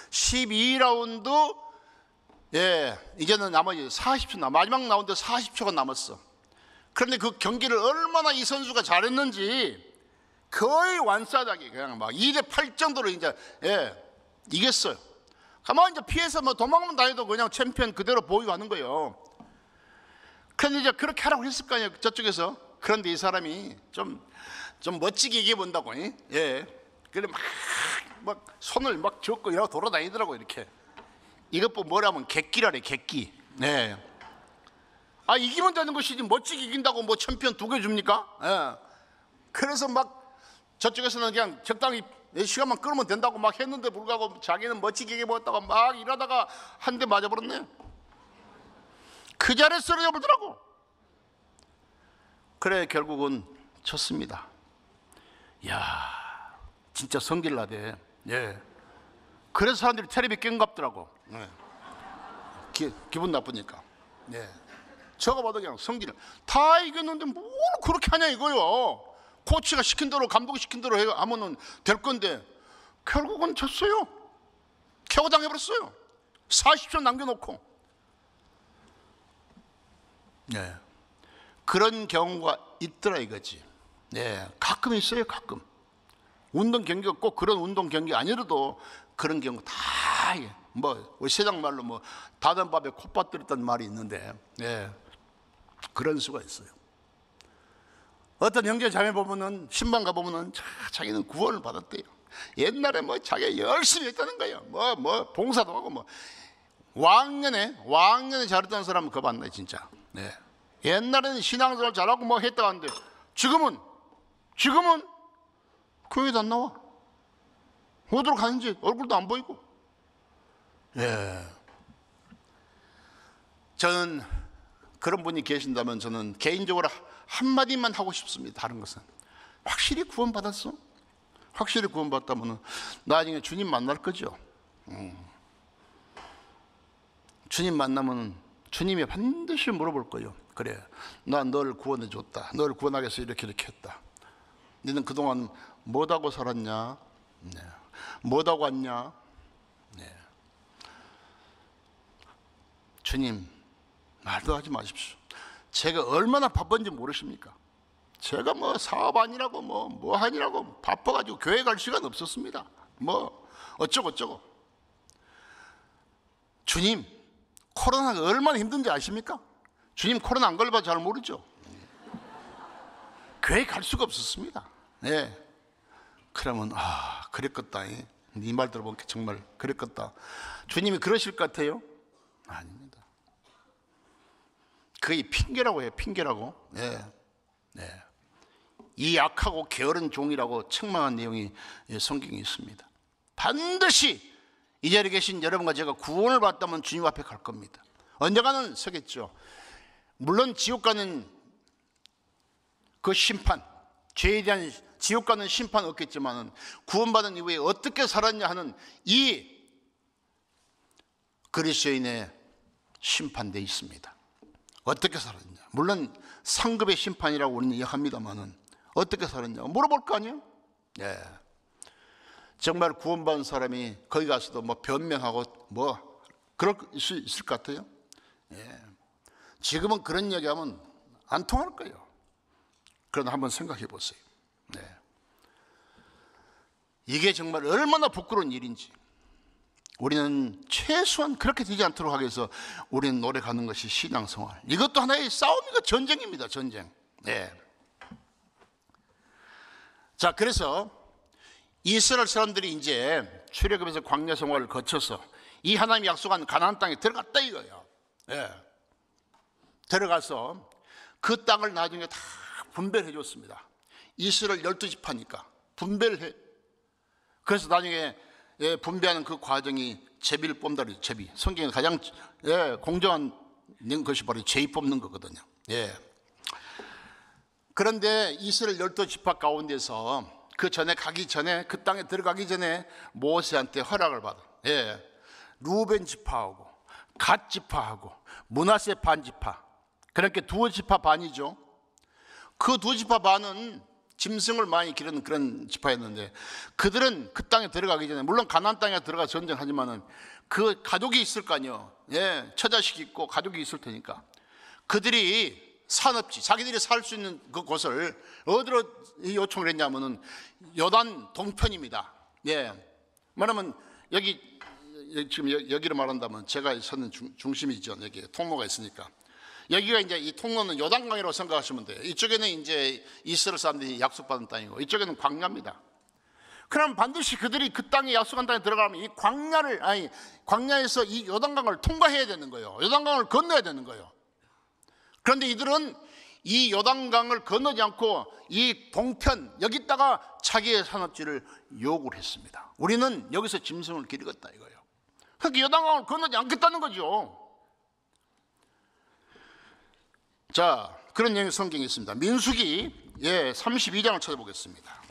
12라운드 이제는 나머지 40초 마지막 라운드 40초가 남았어. 그런데 그 경기를 얼마나 이 선수가 잘했는지 거의 완사하게 그냥 막 2대8 정도로 이제 이겼어요. 가만히 이제 피해서 뭐 도망만 다녀도 그냥 챔피언 그대로 보유하는 거예요. 그런데 이제 그렇게 하라고 했을 거 아니에요, 저쪽에서. 그런데 이 사람이 좀 멋지게 이겨본다고, 그래 막 손을 막 젓고 이러고 돌아다니더라고, 이렇게. 이것 보고 뭐라면 객기라래, 객기. 이기면 되는 것이지, 멋지게 이긴다고 뭐 챔피언 2개 줍니까? 그래서 막 저쪽에서는 그냥 적당히 4시간만 끌면 된다고 막 했는데 불구하고 자기는 멋지게 얘기해보았다가 막 일하다가 한 대 맞아버렸네. 그 자리에 쓰러져 버리더라고. 그래 결국은 졌습니다. 이야, 진짜 성질나대. 예. 그래서 사람들이 텔레비 깽갑더라고. 예. 기분 나쁘니까. 예. 저거 봐도 그냥 성질을 다 이겼는데 뭘 그렇게 하냐 이거요. 코치가 시킨 대로 감독이 시킨 대로 하면은 될 건데 결국은 졌어요. KO 당해버렸어요. 40초 남겨놓고. 네. 그런 경우가 있더라 이거지. 네. 가끔 있어요. 가끔. 운동 경기가 꼭 그런 운동 경기 아니라도 그런 경우 다 뭐 우리 세상 말로 뭐 닫은 밥에 콧밥 들었다는 말이 있는데, 네. 그런 수가 있어요. 어떤 형제 자매 보면은 신방 가 보면은 자기는 구원을 받았대요. 옛날에 뭐 자기가 열심히 했다는 거예요. 뭐 봉사도 하고 뭐 왕년에 잘했던 사람은 그거 봤네 진짜. 네. 옛날에는 신앙생활 잘하고 뭐 했다고 하는데 지금은 교회도 안 나와. 어디로 가는지 얼굴도 안 보이고. 예. 저는 그런 분이 계신다면 저는 개인적으로 한마디만 하고 싶습니다. 다른 것은 확실히 구원받았어? 확실히 구원받았다면 나중에 주님 만날 거죠. 주님 만나면 주님이 반드시 물어볼 거예요. 그래, 나 너를 구원해 줬다. 너를 구원하기 위해서 이렇게 했다. 너는 그동안 뭐하고 살았냐? 네. 뭐하고 왔냐? 네. 주님 말도 하지 마십시오. 제가 얼마나 바쁜지 모르십니까? 제가 뭐 사업 아니라고 뭐 하니라고 바빠가지고 교회 갈 시간 없었습니다. 뭐 어쩌고 주님 코로나가 얼마나 힘든지 아십니까? 주님 코로나 안 걸려봐 잘 모르죠. 교회 갈 수가 없었습니다. 네. 그러면 그랬겠다. 네 말 들어보니까 정말 그랬겠다. 주님이 그러실 것 같아요? 아닙니다. 그게 핑계라고 해요. 핑계라고. 네. 네. 이 약하고 게으른 종이라고 책망한 내용이 성경에 있습니다. 반드시 이 자리에 계신 여러분과 제가 구원을 받았다면 주님 앞에 갈 겁니다. 언젠가는 서겠죠. 물론 지옥 가는 그 심판, 죄에 대한 지옥 가는 심판은 없겠지만 구원받은 이후에 어떻게 살았냐 하는 이 그리스도인의 심판되어 있습니다. 어떻게 살았냐. 물론 상급의 심판이라고 우리는 이해합니다만은 어떻게 살았냐 물어볼 거 아니에요? 예. 정말 구원받은 사람이 거기 가서도 뭐 변명하고 뭐 그럴 수 있을 것 같아요? 예. 지금은 그런 얘기하면 안 통할 거예요. 그러나 한번 생각해 보세요. 네. 이게 정말 얼마나 부끄러운 일인지. 우리는 최소한 그렇게 되지 않도록 하기 위해서 우리는 노력하는 것이 신앙생활. 이것도 하나의 싸움이고 전쟁입니다. 전쟁. 네. 자, 그래서 이스라엘 사람들이 이제 출애굽에서 광야 생활을 거쳐서 이 하나님이 약속한 가나안 땅에 들어갔다 이거예요. 네. 들어가서 그 땅을 나중에 다 분배해 줬습니다. 이스라엘 12지파니까 분배를 해. 그래서 나중에 분배하는 그 과정이 제비를 뽑는다 그러죠. 제비. 성경에 가장 공정한 것이 바로 제비 뽑는 거거든요. 예. 그런데 이스라엘 12지파 가운데서 그 전에 가기 전에 그 땅에 들어가기 전에 모세한테 허락을 받아. 예. 루벤 지파하고 갓 지파하고 므낫세 반 지파. 그렇게 두 지파 반이죠. 그 두 지파 반은 짐승을 많이 기르는 그런 지파였는데 그들은 그 땅에 들어가기 전에 물론 가나안 땅에 들어가 전쟁하지만은 그 가족이 있을 거 아니에요. 예, 처자식 있고 가족이 있을 테니까 그들이 산업지 자기들이 살 수 있는 그 곳을 어디로 요청을 했냐면은 요단 동편입니다. 예, 말하면 여기 지금 여기로 말한다면 제가 서는 중심이죠. 여기 통로가 있으니까. 여기가 이제 이 통로는 요단강이라고 생각하시면 돼요. 이쪽에는 이제 이스라엘 사람들이 약속받은 땅이고 이쪽에는 광야입니다. 그럼 반드시 그들이 그 땅에 약속한 땅에 들어가면 이 광야에서 이 요단강을 통과해야 되는 거예요. 요단강을 건너야 되는 거예요. 그런데 이들은 이 요단강을 건너지 않고 이 동편 여기다가 자기의 산업지를 요구를 했습니다. 우리는 여기서 짐승을 기르겠다 이거예요. 그러니까 요단강을 건너지 않겠다는 거죠. 자, 그런 내용의 성경이 있습니다. 민수기 32장을 찾아보겠습니다.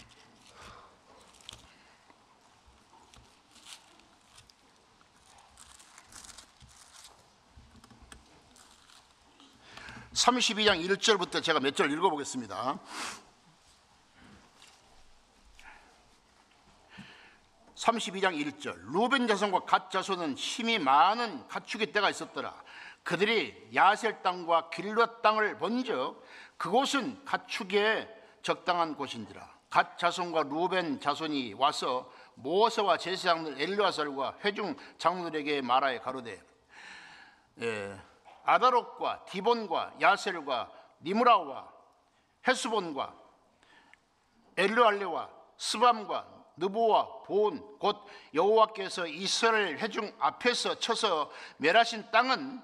(32장) 1절부터 제가 몇 절 읽어보겠습니다. 32장 1절. 루벤 자손과 갓 자손은 힘이 많은 가축의 떼가 있었더라. 그들이 야셀 땅과 길앗 땅을 본즉 그곳은 가축에 적당한 곳인지라. 갓 자손과 루벤 자손이 와서 모세와 제사장들 엘르아살과 회중 장로들에게 말하여 가로되 아다롯과 디본과 야셀과 니므라와 헤스본과 엘르알레와 스밤과 느보와 본 곧 여호와께서 이스라엘 회중 앞에서 쳐서 멸하신 땅은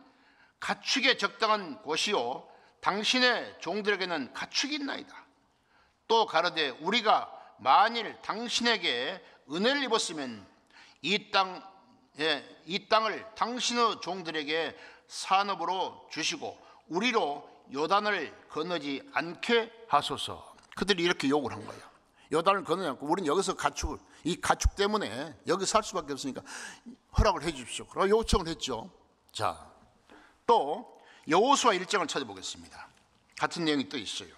가축에 적당한 곳이요 당신의 종들에게는 가축이 있나이다. 또 가로되 우리가 만일 당신에게 은혜를 입었으면 이 땅을 당신의 종들에게 산업으로 주시고 우리로 요단을 건너지 않게 하소서. 그들이 이렇게 요구를 한 거예요. 요단을 건너지 않고 우리는 여기서 이 가축 때문에 여기 살 수밖에 없으니까 허락을 해 주십시오. 그러고 요청을 했죠. 자, 또 여호수아 1장을 찾아보겠습니다. 같은 내용이 또 있어요.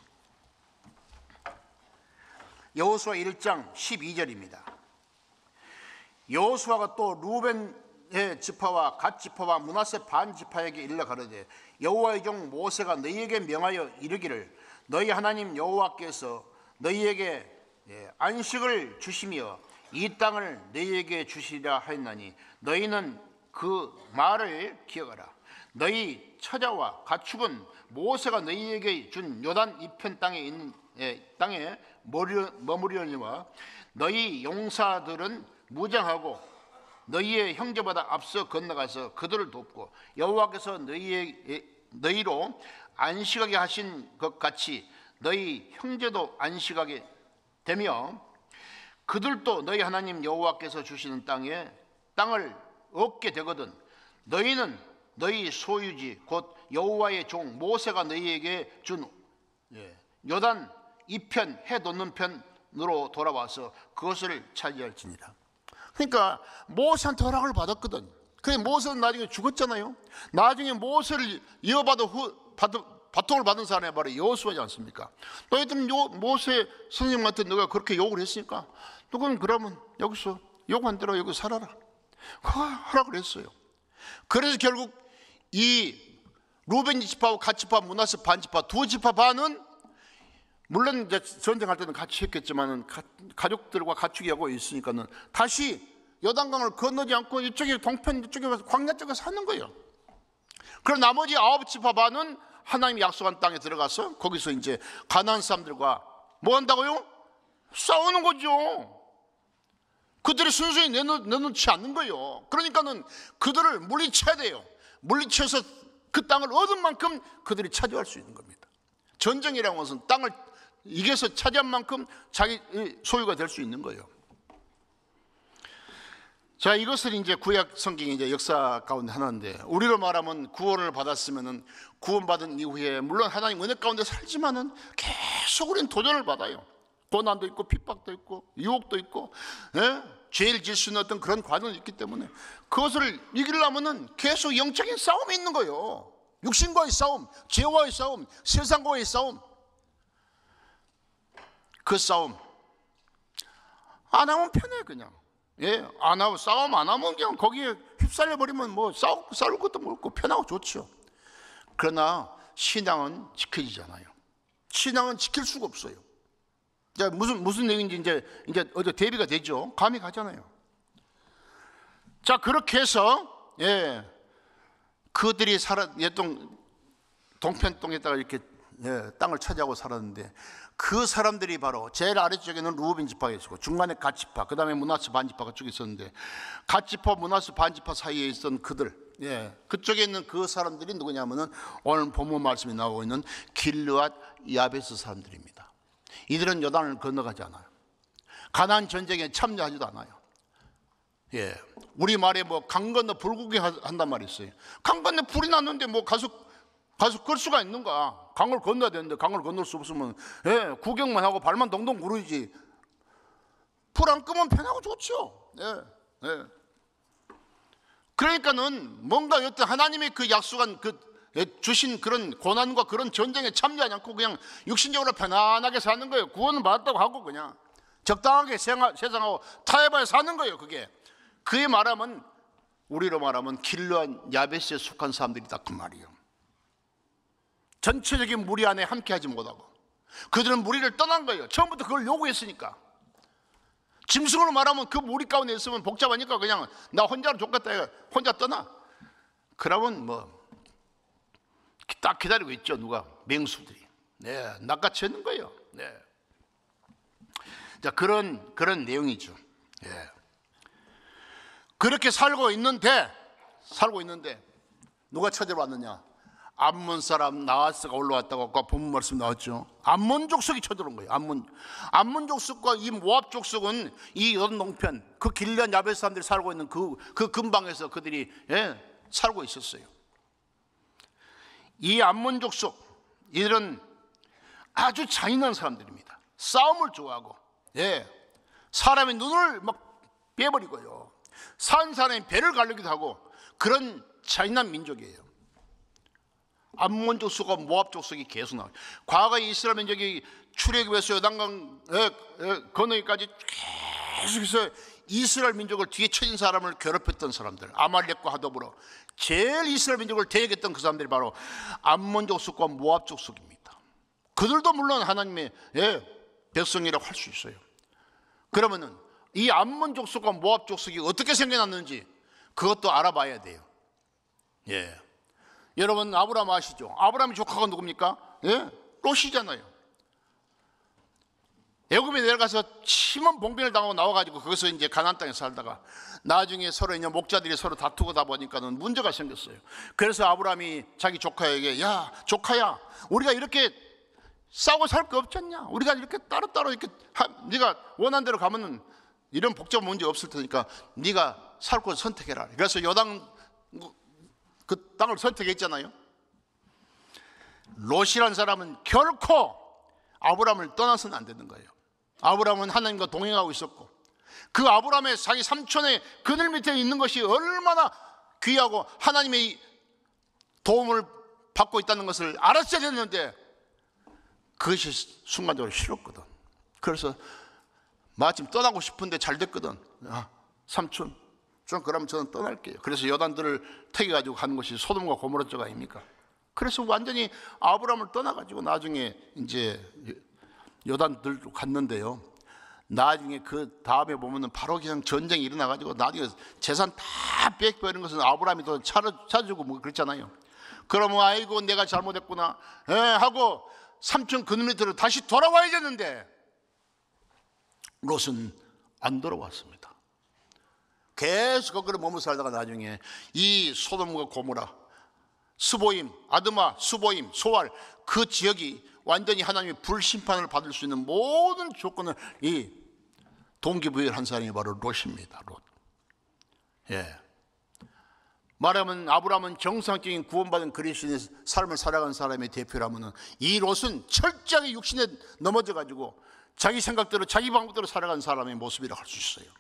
여호수아 1장 12절입니다. 여호수아가 또 루벤의 지파와 갓 지파와 므낫세 반 지파에게 일러 가로되 여호와의 종 모세가 너희에게 명하여 이르기를 너희 하나님 여호와께서 너희에게 안식을 주시며 이 땅을 너희에게 주시리라 하였나니 너희는 그 말을 기억하라. 너희 처자와 가축은 모세가 너희에게 준 요단 이편 땅에 머무르려니와 너희 용사들은 무장하고 너희의 형제보다 앞서 건너가서 그들을 돕고 여호와께서 너희로 안식하게 하신 것 같이 너희 형제도 안식하게 되며 그들도 너희 하나님 여호와께서 주시는 땅을 얻게 되거든 너희는 너희 소유지 곧 여호와의 종 모세가 너희에게 준 요단 이편 해 돋는 편으로 돌아와서 그것을 차지할지니라. 그러니까 모세한테 허락을 받았거든. 그래 모세는 나중에 죽었잖아요. 나중에 모세를 이어받아 바통을 받은 사람이 바로 여호수아지 않습니까? 너희들은 모세 선생님한테 너가 그렇게 욕을 했으니까 너는 그러면 여기서 욕한 대로 여기 살아라. 허락을 했어요. 그래서 결국 이 루벤 지파와 갓 지파, 므낫세 반 지파 두 지파 반은 물론 이제 전쟁할 때는 같이 했겠지만은 가족들과 가축이 하고 있으니까는 다시 요단강을 건너지 않고 이쪽에 동편 이쪽에 가서 광야 쪽에 사는 거예요. 그럼 나머지 9지파 반은 하나님이 약속한 땅에 들어가서 거기서 이제 가나안 사람들과 뭐 한다고요? 싸우는 거죠. 그들이 순순히 내놓지 않는 거예요. 그러니까는 그들을 물리쳐야 돼요. 물리쳐서 그 땅을 얻은 만큼 그들이 차지할 수 있는 겁니다. 전쟁이라는 것은 땅을 이겨서 차지한 만큼 자기 소유가 될 수 있는 거예요. 자, 이것을 이제 구약 성경의 이제 역사 가운데 하나인데 우리로 말하면 구원을 받았으면은 구원받은 이후에 물론 하나님 은혜 가운데 살지만은 계속 우리는 도전을 받아요. 고난도 있고 핍박도 있고 유혹도 있고 죄를 지을 수 있는 어떤 그런 과정이 있기 때문에 그것을 이기려면은 계속 영적인 싸움이 있는 거예요. 육신과의 싸움, 죄와의 싸움, 세상과의 싸움. 그 싸움 안 하면 편해 그냥. 안 하고 싸움 안 하면 그냥 거기에 휩쓸려 버리면 뭐 싸울 것도 없고 편하고 좋죠. 그러나 신앙은 지켜지잖아요. 신앙은 지킬 수가 없어요. 자, 무슨 내용인지 이제 어디 대비가 되죠. 감이 가잖아요. 자, 그렇게 해서 그들이 동편동에다가 이렇게 땅을 차지하고 살았는데 그 사람들이 바로 제일 아래쪽에는 루벤 지파가 있었고 중간에 갓 지파, 그 다음에 므낫세 반 지파가 쭉 있었는데 갓 지파, 므낫세 반 지파 사이에 있던 그들 예, 그쪽에 있는 그 사람들이 누구냐면은 오늘 본문 말씀에 나오고 있는 길르앗 야베스 사람들입니다. 이들은 요단을 건너가지 않아요. 가나안 전쟁에 참여하지도 않아요. 예, 우리 말에 뭐 강 건너 불구경 한단 말이 있어요. 강 건너 불이 났는데 뭐 가서 걸 수가 있는가? 강을 건너야 되는데 강을 건널 수 없으면 예, 구경만 하고 발만 동동 구르지. 불 안 끄면 편하고 좋죠. 예, 예. 그러니까는 뭔가 어떤 하나님의 그 약속한 주신 그런 고난과 그런 전쟁에 참여하지 않고 그냥 육신적으로 편안하게 사는 거예요. 구원은 받았다고 하고 그냥 적당하게 세상하고 타협하여 사는 거예요. 그에 말하면 우리로 말하면 길르앗 야베스에 속한 사람들이다 그 말이에요. 전체적인 무리 안에 함께하지 못하고 그들은 무리를 떠난 거예요. 처음부터 그걸 요구했으니까. 짐승으로 말하면 그 무리 가운데 있으면 복잡하니까 그냥 나 혼자로 좋겠다 해서 혼자 떠나. 그러면 뭐 딱 기다리고 있죠. 누가? 맹수들이. 네, 낚아채는 거예요. 네. 자, 그런 내용이죠. 예. 그렇게 살고 있는데 누가 쳐들어왔느냐? 암몬 사람 나하스가 올라왔다고 아까 본문 말씀 나왔죠. 암몬 족속이 쳐들어온 거예요. 암몬 족속과 이 모압 족속은 이 요단 동편 그 길르앗 야베스 사람들이 살고 있는 그 근방에서 그들이 살고 있었어요. 이 암몬 족속 이들은 아주 잔인한 사람들입니다. 싸움을 좋아하고 사람의 눈을 막 빼버리고요. 산 사람의 배를 가르기도 하고 그런 잔인한 민족이에요. 암몬 족속과 모압 족속이 계속 나와요. 과거에 이스라엘 민족이 출애굽에서 요단강 건너기까지 계속해서 이스라엘 민족을 뒤에 쳐진 사람을 괴롭혔던 사람들, 아말렉과 더불어 제일 이스라엘 민족을 대역했던 그 사람들이 바로 암몬 족속과 모압 족속입니다. 그들도 물론 하나님의 백성이라고 할 수 있어요. 그러면은 이 암몬 족속과 모압 족속이 어떻게 생겨났는지 그것도 알아봐야 돼요. 예. 여러분 아브라함 아시죠? 아브라함의 조카가 누굽니까? 롯이잖아요. 애굽에 내려가서 심한 봉변을 당하고 나와가지고 거기서 이제 가나안 땅에 살다가 나중에 서로 이제 목자들이 서로 다투고 다 보니까는 문제가 생겼어요. 그래서 아브라함이 자기 조카에게 야 조카야 우리가 이렇게 싸우고 살 거 없잖냐? 우리가 이렇게 따로따로 이렇게 네가 원하는 대로 가면은 이런 복잡한 문제 없을 테니까 네가 살 곳 선택해라. 그래서 요단 그 땅을 선택했잖아요. 롯이라는 사람은 결코 아브라함을 떠나서는 안 되는 거예요. 아브라함은 하나님과 동행하고 있었고 그 아브라함의 자기 삼촌의 그늘 밑에 있는 것이 얼마나 귀하고 하나님의 도움을 받고 있다는 것을 알았어야 됐는데 그것이 순간적으로 싫었거든. 그래서 마침 떠나고 싶은데 잘 됐거든. 삼촌 그럼 저는 떠날게요. 그래서 요단들을 택해가지고 가는 것이 소돔과 고모라 쪽 아닙니까? 그래서 완전히 아브라함을 떠나가지고 나중에 이제 요단들도 갔는데요. 나중에 그 다음에 보면은 바로 그냥 전쟁이 일어나가지고 나중에 재산 다 뺏겨버리는 것은 아브라함이 또 찾아주고 뭐 그랬잖아요. 그러면 아이고 내가 잘못했구나 하고 삼촌 그늘 밑으로 다시 돌아와야 되는데 롯은 안 돌아왔습니다. 계속 거기로 머물러 살다가 나중에 이 소돔과 고모라, 스보임, 아드마, 수보임, 소알 그 지역이 완전히 하나님의 불심판을 받을 수 있는 모든 조건을 이 동기부여한 사람이 바로 롯입니다. 롯. 말하면 아브라함은 정상적인 구원받은 그리스도인의 삶을 살아간 사람의 대표라면 이 롯은 철저하게 육신에 넘어져 가지고 자기 생각대로 자기 방법대로 살아간 사람의 모습이라고 할 수 있어요.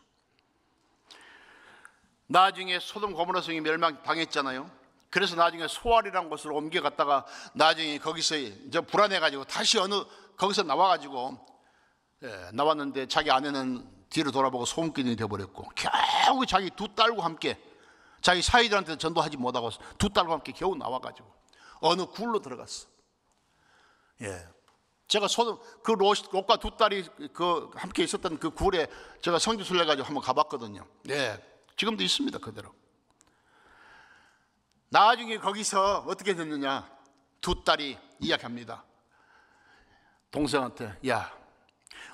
나중에 소돔 고모라 성이 멸망당했잖아요. 그래서 나중에 소알이라는 곳으로 옮겨갔다가 나중에 거기서 이제 불안해가지고 다시 거기서 나와가지고 나왔는데 자기 아내는 뒤로 돌아보고 소음꾼이 되어버렸고 겨우 자기 두 딸과 함께 자기 사이들한테 전도하지 못하고 두 딸과 함께 겨우 나와가지고 어느 굴로 들어갔어. 제가 그 롯과 두 딸이 그 함께 있었던 그 굴에 제가 성지순례 가지고 한번 가봤거든요. 지금도 있습니다. 그대로. 나중에 거기서 어떻게 됐느냐, 두 딸이 이야기합니다. 동생한테 야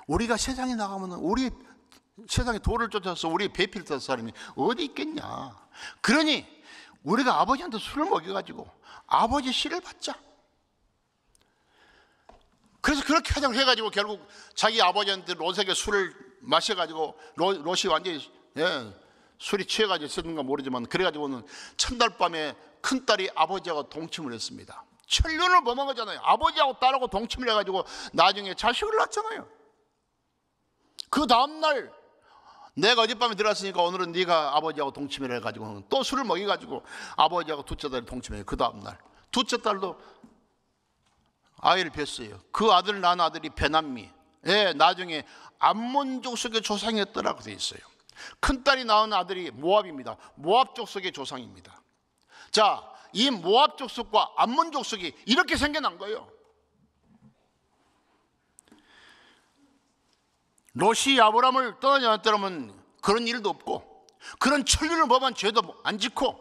우리가 세상에 나가면 우리 세상에 돌을 쫓아서 우리 배필 떴 사람이 어디 있겠냐. 그러니 우리가 아버지한테 술을 먹여가지고 아버지 씨를 받자. 그래서 그렇게 하자고 해가지고 결국 자기 아버지한테 롯에게 술을 마셔가지고 롯이 완전히 술이 취해가지고 쓰는가 모르지만 그래가지고는 첫날 밤에 큰딸이 아버지하고 동침을 했습니다. 천륜을 범한 거잖아요. 아버지하고 딸하고 동침을 해가지고 나중에 자식을 낳았잖아요. 그 다음날 내가 어젯밤에 들어왔으니까 오늘은 네가 아버지하고 동침을 해가지고 또 술을 먹여가지고 아버지하고 둘째 딸이 동침해요. 그 다음날 둘째 딸도 아이를 뵀어요. 그 아들 낳은 아들이 베남미, 나중에 암몬 족속의 조상이었더라고 되어 있어요. 큰딸이 낳은 아들이 모압입니다. 모압 족속의 조상입니다. 자, 이 모압 족속과 암몬 족속이 이렇게 생겨난 거예요. 롯이 아브라함을 떠나지 않았더라면 그런 일도 없고 그런 천륜을 범한 죄도 안 짓고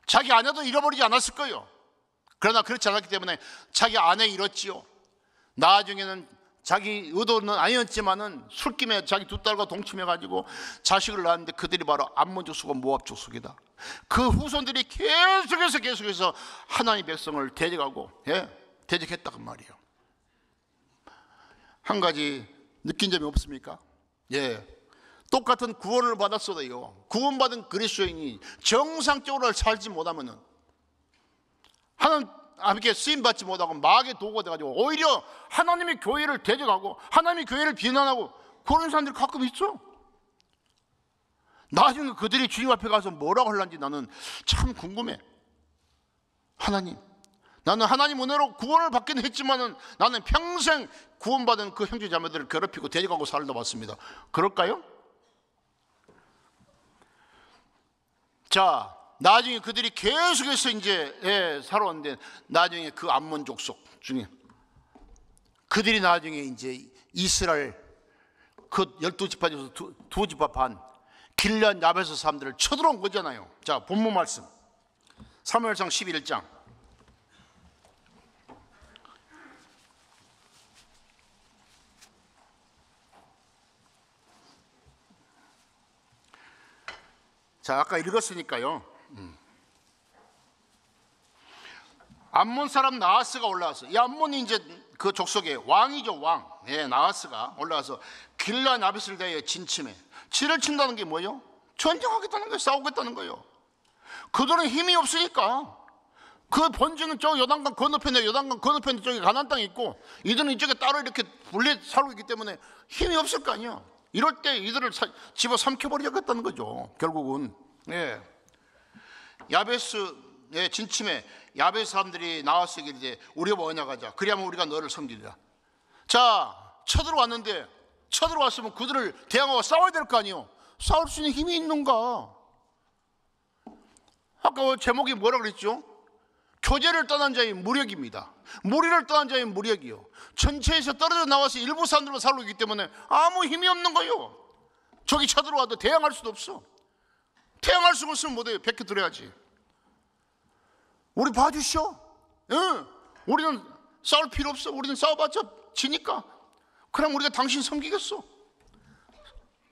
자기 아내도 잃어버리지 않았을 거예요. 그러나 그렇지 않았기 때문에 자기 아내 잃었지요. 나중에는 자기 의도는 아니었지만은 술김에 자기 두 딸과 동침해가지고 자식을 낳았는데 그들이 바로 암몬 족속과 모압 족속이다. 그 후손들이 계속해서 하나님의 백성을 대적하고 대적했다고 말이에요. 한 가지 느낀 점이 없습니까? 똑같은 구원을 받았어도요, 구원받은 그리스도인이 정상적으로 살지 못하면은 하나님께 쓰임받지 못하고 마귀의 도구가 돼가지고 오히려 하나님의 교회를 대적하고 하나님의 교회를 비난하고 그런 사람들이 가끔 있어. 나중에 그들이 주님 앞에 가서 뭐라고 하려는지 나는 참 궁금해. 하나님, 나는 하나님 은혜로 구원을 받긴 했지만은 나는 평생 구원받은 그 형제 자매들을 괴롭히고 대적하고 살다 왔습니다. 그럴까요? 자, 나중에 그들이 계속해서 이제 살아왔는데 나중에 그 암몬 족속 중에 그들이 나중에 이제 이스라엘 그 12지파 중에서 두 지파 반 길앗 야베스 사람들을 쳐들어온 거잖아요. 자, 본문 말씀 사무엘상 11장 자, 아까 읽었으니까요. 암몬 사람 나하스가 올라와서, 이 암몬이 이제 그 족속의 왕이죠, 왕. 나하스가 올라와서 길앗 야베스를 대하여 진침해. 치를 친다는 게 뭐예요? 전쟁하겠다는 거예요. 싸우겠다는 거예요. 그들은 힘이 없으니까 그 본주는 저 요단강 건너편에, 요단강 건너편 쪽에 가나안 땅이 있고 이들은 이쪽에 따로 이렇게 분리 살고 있기 때문에 힘이 없을 거 아니야. 이럴 때 이들을 집어 삼켜버리겠다는 거죠. 결국은 야베스 진침에 야베스 사람들이 나와서 이제 우리가 언약하자. 그리하면 우리가 너를 섬기리라. 자, 쳐들어왔는데 쳐들어왔으면 그들을 대항하고 싸워야 될 거 아니에요. 싸울 수 있는 힘이 있는가? 아까 제목이 뭐라 그랬죠? 교제를 떠난 자의 무력입니다. 무리를 떠난 자의 무력이요. 전체에서 떨어져 나와서 일부 사람들만 살고 있기 때문에 아무 힘이 없는 거예요. 저기 쳐들어와도 대항할 수도 없어. 대항할 수 없으면 뭐돼요? 베껴들어야지. 우리 봐주시오. 우리는 싸울 필요 없어. 우리는 싸워봤자 지니까. 그럼 우리가 당신 섬기겠어.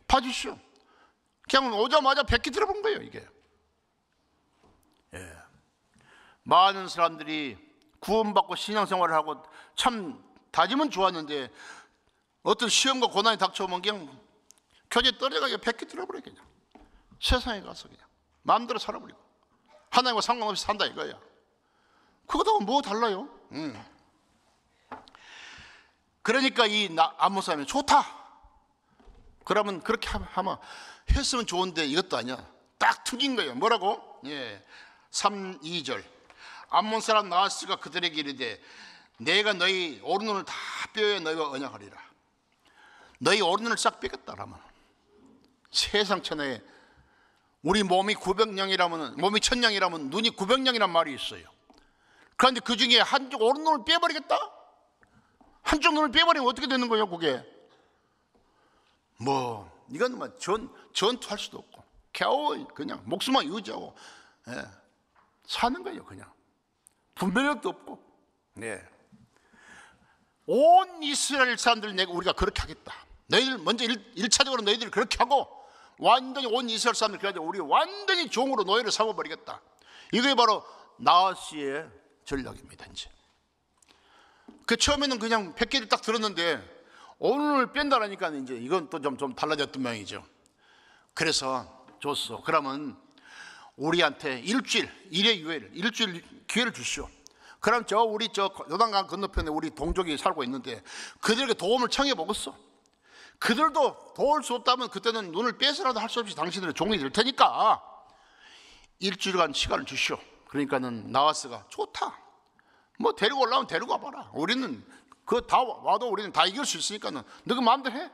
봐주시오. 그냥 오자마자 베껴 들어본 거예요, 이게. 많은 사람들이 구원받고 신앙생활을 하고 참 다짐은 좋았는데 어떤 시험과 고난이 닥쳐오면 그냥 교제 떨어져가지고 베껴 들어버려요. 그냥 세상에 가서 그냥 마음대로 살아버리고 하나님과 상관없이 산다 이거야. 그거하고 뭐 달라요? 그러니까 이 암몬 사람이 좋다. 그러면 그렇게 하면 했으면 좋은데 이것도 아니야. 딱 튕긴 거예요. 뭐라고? 3~2절 암몬 사람 나하스가 그들에게 이르되 내가 너희 오른눈을 다 빼어 너희와 언약하리라. 너희 오른눈을 싹 빼겠다라면 세상 천하에 우리 몸이 900냥이라면 몸이 1000냥이라면 눈이 900냥이란 말이 있어요. 그런데 그 중에 한쪽 오른눈을 빼버리겠다? 한쪽 눈을 빼버리면 어떻게 되는 거예요? 그게 뭐 이건 뭐 전투할 수도 없고 겨우 그냥 목숨만 유지하고 사는 거예요. 그냥 분별력도 없고. 온 이스라엘 사람들 내가 우리가 그렇게 하겠다. 너희들 먼저 1차적으로 너희들 그렇게 하고 완전히 온 이스라엘 사람들 그래가지고 우리 완전히 종으로 노예를 삼아버리겠다. 이게 바로 나하스의 전략입니다. 이제 그 처음에는 그냥 100개를 딱 들었는데 오늘 뺀다라니까 이제 이건 또 좀 달라졌던 모양이죠. 그래서 줬어. 그러면 우리한테 일의 일주일 기회를 주시오. 그럼 우리 요단강 건너편에 우리 동족이 살고 있는데 그들에게 도움을 청해 보겠어. 그들도 도울 수 없다면 그때는 눈을 빼서라도 할 수 없이 당신들의 종이 될 테니까 일주일간 시간을 주시오. 그러니까는 나하스가 좋다. 뭐 데리고 올라오면 데리고 와봐라. 우리는 그 다 와도 우리는 다 이길 수 있으니까는 너가 마음대로 해.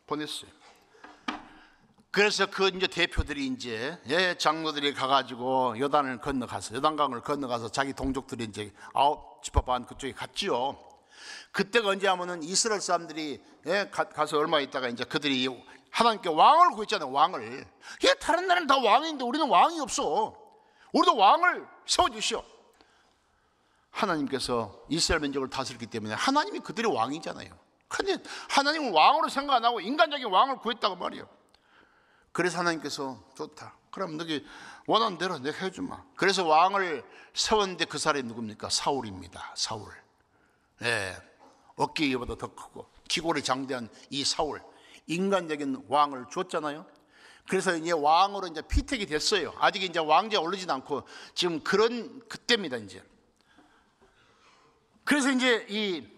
보냈어요. 그래서 그 이제 대표들이 이제 장로들이 가가지고 요단강을 건너가서 자기 동족들이 이제 9지파 반 그쪽에 갔지요. 그때가 언제 하면은 이스라엘 사람들이 가서 얼마 있다가 이제 그들이 하나님께 왕을 구했잖아요. 왕을. 다른 나라는 다 왕인데 우리는 왕이 없어. 우리도 왕을 세워주시오. 하나님께서 이스라엘 민족을 다스렸기 때문에 하나님이 그들의 왕이잖아요. 근데 하나님은 왕으로 생각 안 하고 인간적인 왕을 구했다고 말이에요. 그래서 하나님께서 좋다. 그럼 너희 원하는 대로 내가 해주마. 그래서 왕을 세웠는데 그 사람이 누굽니까? 사울입니다. 사울. 어깨 위보다 더 크고 기골이 장대한 이 사울, 인간적인 왕을 줬잖아요. 그래서 이제 왕으로 이제 피택이 됐어요. 아직 이제 왕제에 오르진 않고 지금 그때입니다. 이제 그래서 이제 이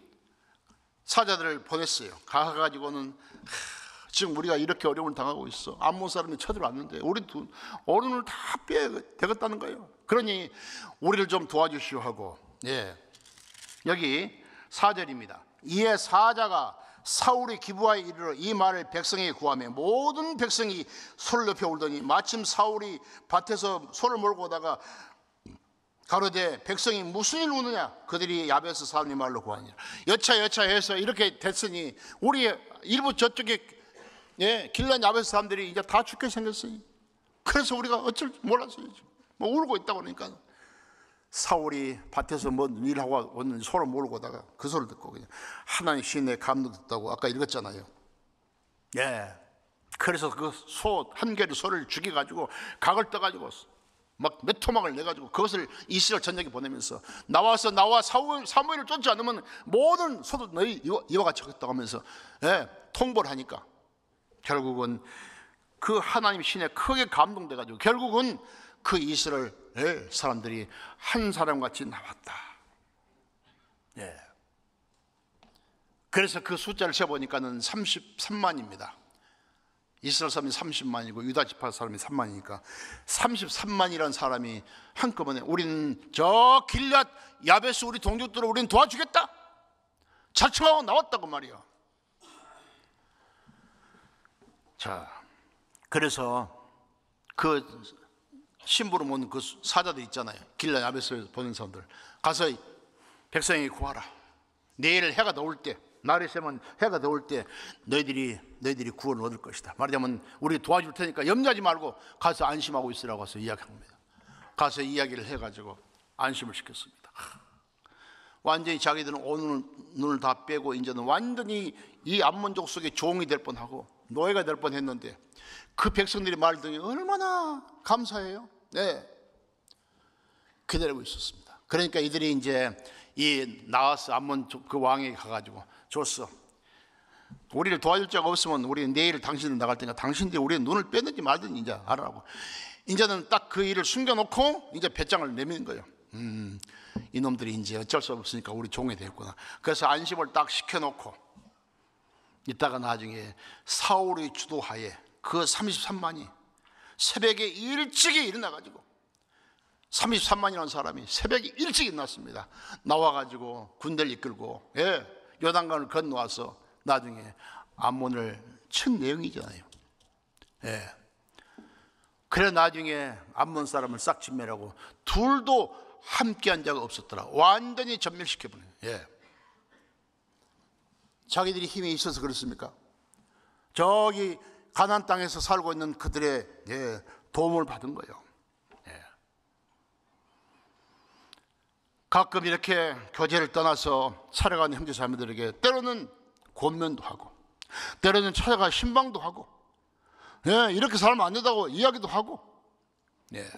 사자들을 보냈어요. 가가지고는 지금 우리가 이렇게 어려움을 당하고 있어. 암몬 사람이 쳐들어왔는데 우리 어른을 다 빼야 되겠다는 거예요. 그러니 우리를 좀 도와주시오 하고 여기 4절입니다. 이에 사자가 사울의 기브아에 이르러 이 말을 백성에게 구하며 모든 백성이 소를 높여 울더니 마침 사울이 밭에서 소를 몰고 오다가 가로되 백성이 무슨 일 우느냐 그들이 야베스 사람의 말로 구하니라. 여차 해서 이렇게 됐으니 우리 일부 저쪽에 길란 야베스 사람들이 이제 다 죽게 생겼으니 그래서 우리가 어쩔 줄 몰랐어요. 뭐 울고 있다고 그러니까 사울이 밭에서 뭐 일하고 오는 소를 몰고 오다가 그 소리를 듣고 그냥 하나님 신에 감동됐다고 아까 읽었잖아요. 그래서 그 소 한 개를 소를 죽여가지고 각을 떠가지고 막 몇 토막을 내가지고 그것을 이스라엘 전역에 보내면서 나와 사무엘을 쫓지 않으면 모든 소도 너희 이와 같이 하겠다고 하면서 통보를 하니까 결국은 그 하나님 신에 크게 감동돼가지고 결국은 그 이스라엘 사람들이 한 사람같이 나왔다. 그래서 그 숫자를 세어보니까는 33만입니다. 이스라엘 사람이 30만이고 유다 지파 사람이 3만이니까 33만이라는 사람이 한꺼번에 우리는 저 길앗 야베스 우리 동족들을 우리는 도와주겠다 자청하고 나왔다고 말이야. 자, 그래서 그 신부로 모는 그 사자들 있잖아요. 길앗 야베스를 보는 사람들 가서 백성에게 구하라. 내일 해가 나올 때 날이 새면 해가 나올 때 너희들이 구원을 얻을 것이다. 말하자면 우리 도와줄 테니까 염려하지 말고 가서 안심하고 있으라고 해서 이야기합니다. 가서 이야기를 해가지고 안심을 시켰습니다. 완전히 자기들은 오늘 눈을 다 빼고 이제는 완전히 이 암몬족 속에 종이 될 뻔하고 노예가 될 뻔했는데 그 백성들이 말 듣니 얼마나 감사해요. 기다리고 있었습니다. 그러니까 이들이 이제 이 나하스 암몬 그 왕에게 가가지고 줬어. 우리를 도와줄 자가 없으면 우리 내일 당신들 나갈 테니까 당신들이 우리의 눈을 빼든지 말든지 이제 알아라고. 이제는 딱 그 일을 숨겨놓고 이제 배짱을 내미는 거예요. 이놈들이 이제 어쩔 수 없으니까 우리 종이 됐구나. 그래서 안심을 딱 시켜놓고 이따가 나중에 사울의 주도하에 그 33만이 새벽에 일찍이 일어나가지고 33만이라는 사람이 새벽에 일찍 일어났습니다. 나와가지고 군대를 이끌고 요단강을 건너와서 나중에 암몬을 친 내용이잖아요. 그래 나중에 암몬 사람을 싹 진멸하고 둘도 함께한 자가 없었더라. 완전히 전멸시켜버려요. 자기들이 힘이 있어서 그렇습니까? 저기 가나안 땅에서 살고 있는 그들의 도움을 받은 거예요. 가끔 이렇게 교제를 떠나서 살아가는 형제자매들에게 때로는 권면도 하고 때로는 찾아가 신방도 하고 예, 이렇게 살면 안 된다고 이야기도 하고, 예.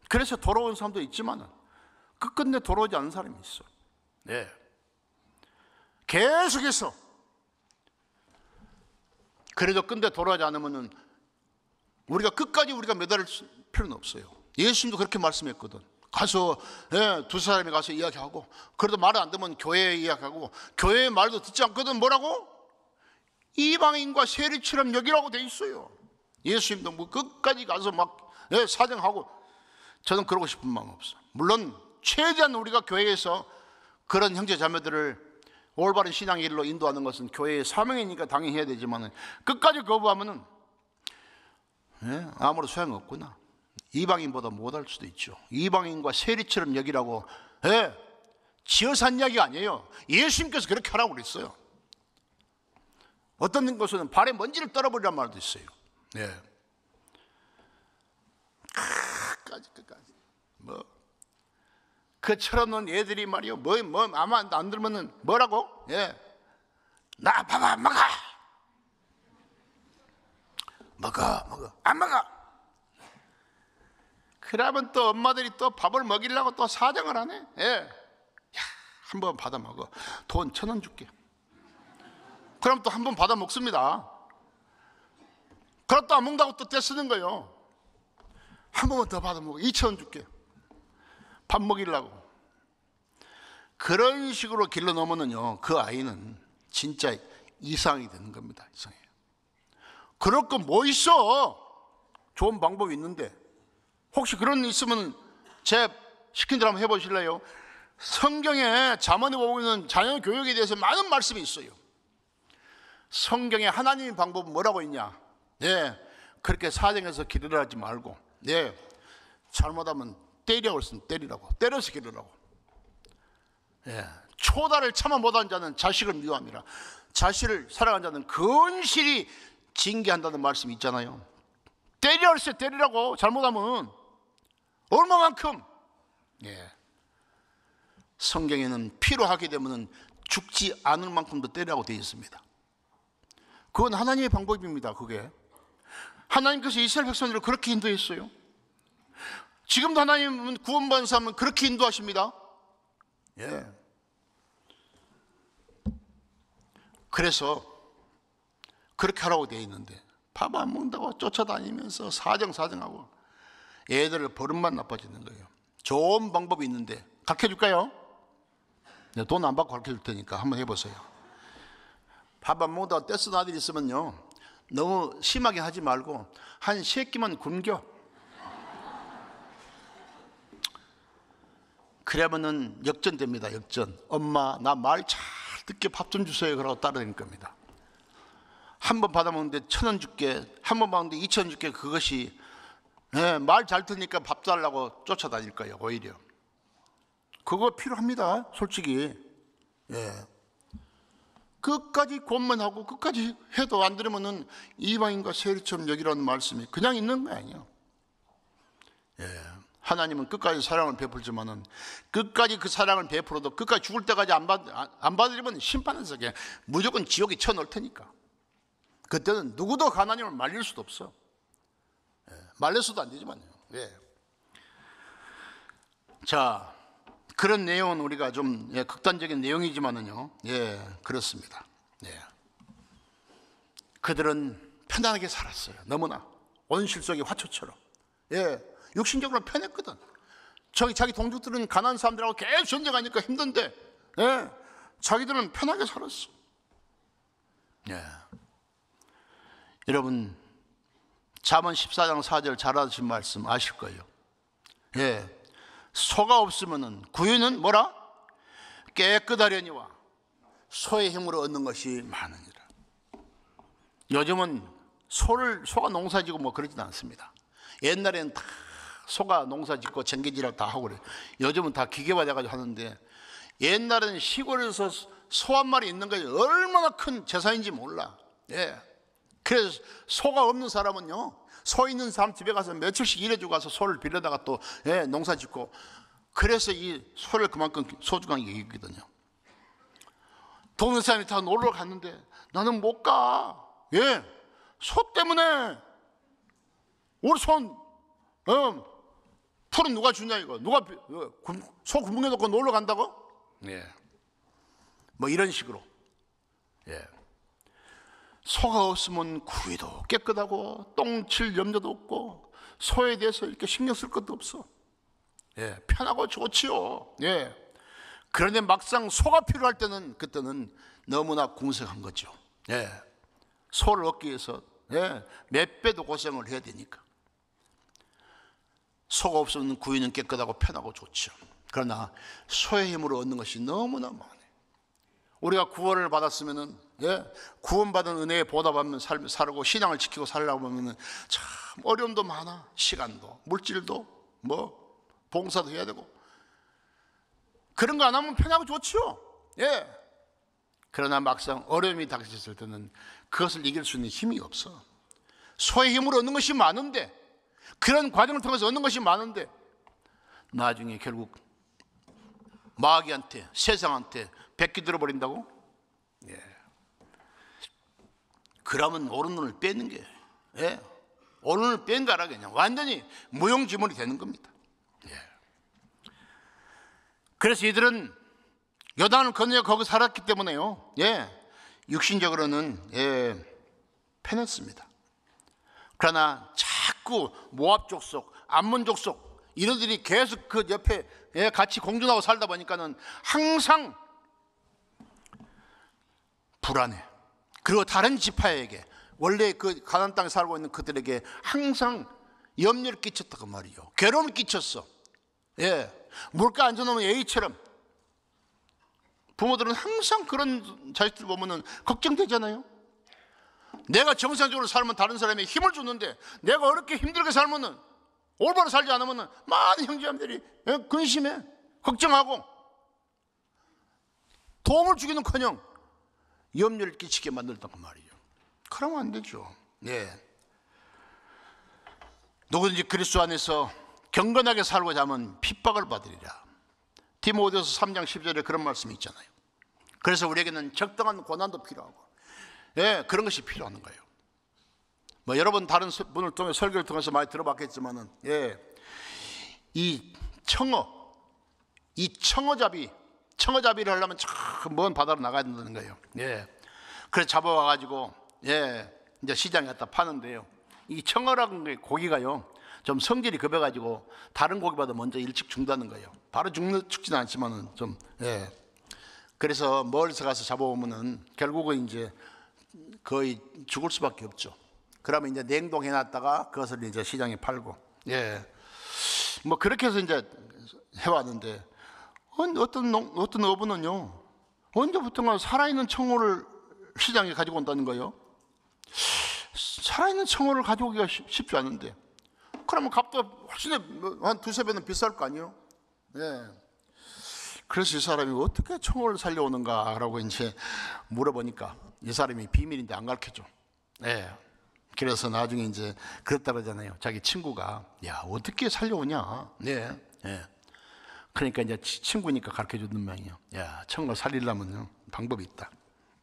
그래서 돌아온 사람도 있지만 끝끝내 돌아오지 않는 사람이 있어. 예. 계속해서. 그래도 끝내 돌아오지 않으면은 우리가 끝까지 매달릴 필요는 없어요. 예수님도 그렇게 말씀했거든. 가서, 예, 두 사람이 가서 이야기하고, 그래도 말을 안 듣면 교회에 이야기하고, 교회의 말도 듣지 않거든. 뭐라고? 이방인과 세리처럼 여기라고 돼 있어요. 예수님도 뭐 끝까지 가서 막, 예, 사정하고. 저는 그러고 싶은 마음 없어요. 물론 최대한 우리가 교회에서 그런 형제 자매들을 올바른 신앙의 길로 인도하는 것은 교회의 사명이니까 당연히 해야 되지만 끝까지 거부하면은, 예, 아무런 소용없구나. 이방인보다 못할 수도 있죠. 이방인과 세리처럼 여기라고, 예, 지어서 한 이야기가 아니에요. 예수님께서 그렇게 하라고 그랬어요. 어떤 곳에는 발에 먼지를 떨어버리란 말도 있어요. 예. 끝까지. 그 철없는 애들이 말이요. 아마 안 들으면은 뭐라고? 예. 나 밥 안 먹어. 먹어. 안 먹어. 그러면 또 엄마들이 또 밥을 먹이려고 또 사정을 하네. 예. 야, 한 번 받아 먹어. 돈 1,000원 줄게. 그럼 또 한 번 받아 먹습니다. 그럼 또 안 먹는다고 또 떼쓰는 거예요. 한 번만 더 받아 먹어. 2,000원 줄게. 밥 먹이려고. 그런 식으로 길러 놓으면요, 그 아이는 진짜 이상이 되는 겁니다. 이상해요. 그럴 거 뭐 있어? 좋은 방법이 있는데. 혹시 그런 일 있으면 제 시킨 대로 한번 해보실래요? 성경에 잠언에 보면 자녀 교육에 대해서 많은 말씀이 있어요. 성경에 하나님의 방법은 뭐라고 있냐? 예, 그렇게 사정해서 기르려 하지 말고, 예, 잘못하면 때리라고 했으면 때리라고, 때려서 기르라고. 예, 초다를 참아 못하는 자는 자식을 미워함이라. 자식을 사랑하는 자는 건실히 징계한다는 말씀이 있잖아요. 때리라 했을 때 때리라고. 잘못하면 얼마만큼. 예, 성경에는 필요하게 되면 죽지 않을 만큼도 때리라고 되어 있습니다. 그건 하나님의 방법입니다. 그게 하나님께서 이스라엘 백성들을 그렇게 인도했어요. 지금도 하나님은 구원받은 사람은 그렇게 인도하십니다. 예. 그래서 그렇게 하라고 되어 있는데 밥 안 먹는다고 쫓아다니면서 사정하고 애들 버릇만 나빠지는 거예요. 좋은 방법이 있는데 가르쳐 줄까요? 돈 안 받고 가르쳐 줄 테니까 한번 해보세요. 밥 안 먹다가 떼쓰는 아들이 있으면요, 너무 심하게 하지 말고 한 3끼만 굶겨. 그러면은 역전됩니다. 역전. 엄마 나 말 잘 듣게 밥 좀 주세요. 그러고 따라다닐 겁니다. 한 번 받아먹는데 1,000원 줄게, 한 번 받는데 2,000원 줄게. 그것이, 예, 말 잘 듣니까 밥 달라고 쫓아다닐 거예요. 오히려 그거 필요합니다. 솔직히. 예. 끝까지 권면하고 끝까지 해도 안 들으면은 이방인과 세리처럼 여기라는 말씀이 그냥 있는 거 아니에요. 예. 하나님은 끝까지 사랑을 베풀지만은 끝까지 그 사랑을 베풀어도 끝까지 죽을 때까지 안 받으려면 심판에서 그냥 무조건 지옥에 쳐넣을 테니까. 그때는 누구도 하나님을 말릴 수도 없어. 예. 말려서도 안 되지만요. 예. 자, 그런 내용은 우리가 좀, 예, 극단적인 내용이지만은요, 예, 그렇습니다. 예. 그들은 편안하게 살았어요. 너무나 온실 속의 화초처럼. 예, 육신적으로 편했거든. 자기 동족들은 가난한 사람들하고 계속 전쟁하니까 힘든데, 예, 자기들은 편하게 살았어. 예. 여러분, 잠언 14장 4절 잘 아시는 말씀 아실 거예요. 예. 소가 없으면은 구유는 뭐라? 깨끗하려니와 소의 힘으로 얻는 것이 많으니라. 요즘은 소가 농사지고 뭐 그러진 않습니다. 옛날에는 다 소가 농사짓고 전기질하고 다 하고 그래요. 요즘은 다 기계화돼가지고 하는데, 옛날에는 시골에서 소 한 마리 있는 것이 얼마나 큰 재산인지 몰라. 예. 그래서 소가 없는 사람은요, 소 있는 사람 집에 가서 며칠씩 일해주고 가서 소를 빌려다가 또, 예, 농사 짓고, 그래서 이 소를 그만큼 소중하게 여기거든요. 동네 사람이 다 놀러 갔는데 나는 못 가. 예, 소 때문에 우리 손 풀은 누가 주냐 이거. 누가 소 구멍에 넣고 놀러 간다고? 예. 뭐 이런 식으로. 예. 소가 없으면 구이도 깨끗하고 똥칠 염려도 없고 소에 대해서 이렇게 신경 쓸 것도 없어. 예, 편하고 좋지요. 예. 그런데 막상 소가 필요할 때는 그때는 너무나 궁색한 거죠. 예. 소를 얻기 위해서 몇 배도 고생을 해야 되니까. 소가 없으면 구이는 깨끗하고 편하고 좋죠. 그러나 소의 힘으로 얻는 것이 너무나 많아요. 우리가 구원을 받았으면은 구원받은 은혜에 보답하면 살고 신앙을 지키고 살려고 하면은 참 어려움도 많아. 시간도 물질도 뭐 봉사도 해야 되고 그런 거 안 하면 편하고 좋죠. 예. 그러나 막상 어려움이 닥쳤을 때는 그것을 이길 수 있는 힘이 없어. 소의 힘으로 얻는 것이 많은데 그런 과정을 통해서 얻는 것이 많은데 나중에 결국 마귀한테 세상한테 베끼 들어버린다고? 예. 그러면 오른눈을 빼는 게 오른눈을 뺀 거라 그냥 완전히 무용지물이 되는 겁니다. 예. 그래서 이들은 요단을 건너 거기 살았기 때문에요. 육신적으로는 편했습니다. 그러나 자꾸 모압 족속, 암몬 족속 이들이 계속 그 옆에 같이 공존하고 살다 보니까는 항상 불안해. 그리고 다른 지파에게 원래 그 가나안 땅에 살고 있는 그들에게 항상 염려를 끼쳤다고 말이요. 괴로움을 끼쳤어. 물가 안 줘놓으면 A처럼 부모들은 항상 그런 자식들 보면은 걱정되잖아요. 내가 정상적으로 살면 다른 사람에게 힘을 주는데 내가 어렵게 힘들게 살면은 올바로 살지 않으면은 많은 형제자매들이 근심해, 걱정하고 도움을 주기는커녕 염려를 끼치게 만들단 말이에요. 그러면 안 되죠. 누구든지 그리스도 안에서 경건하게 살고자 하면 핍박을 받으리라. 디모데후서 3장 10절에 그런 말씀이 있잖아요. 그래서 우리에게는 적당한 고난도 필요하고 그런 것이 필요한 거예요. 뭐 여러분 다른 분을 통해 설교를 통해서 많이 들어봤겠지만은 이 청어잡이를 하려면 저 먼 바다로 나가야 된다는 거예요. 그래서 잡아와가지고 이제 시장에 갖다 파는데요. 이 청어라는 고기가요 좀 성질이 급해가지고 다른 고기보다 먼저 일찍 죽는다는 거예요. 바로 죽지는 않지만은 좀 그래서 멀리서 가서 잡아오면은 결국은 이제 거의 죽을 수밖에 없죠. 그러면 이제 냉동해 놨다가 그것을 이제 시장에 팔고 뭐 그렇게 해서 이제 해왔는데 어떤 어부는요 언제부턴가 살아있는 청어를 시장에 가지고 온다는 거예요. 살아있는 청어를 가져오기가 쉽지 않은데 그러면 값도 훨씬 한 두세 배는 비쌀 거 아니에요. 그래서 이 사람이 어떻게 청어를 살려오는가라고 이제 물어보니까 이 사람이 비밀인데 안 가르쳐줘. 그래서 나중에 이제 그랬다 그러잖아요. 자기 친구가 야 어떻게 살려오냐. 그러니까 이제 친구니까 가르쳐 주는 모양이에요. 야 청어 살리려면 방법이 있다.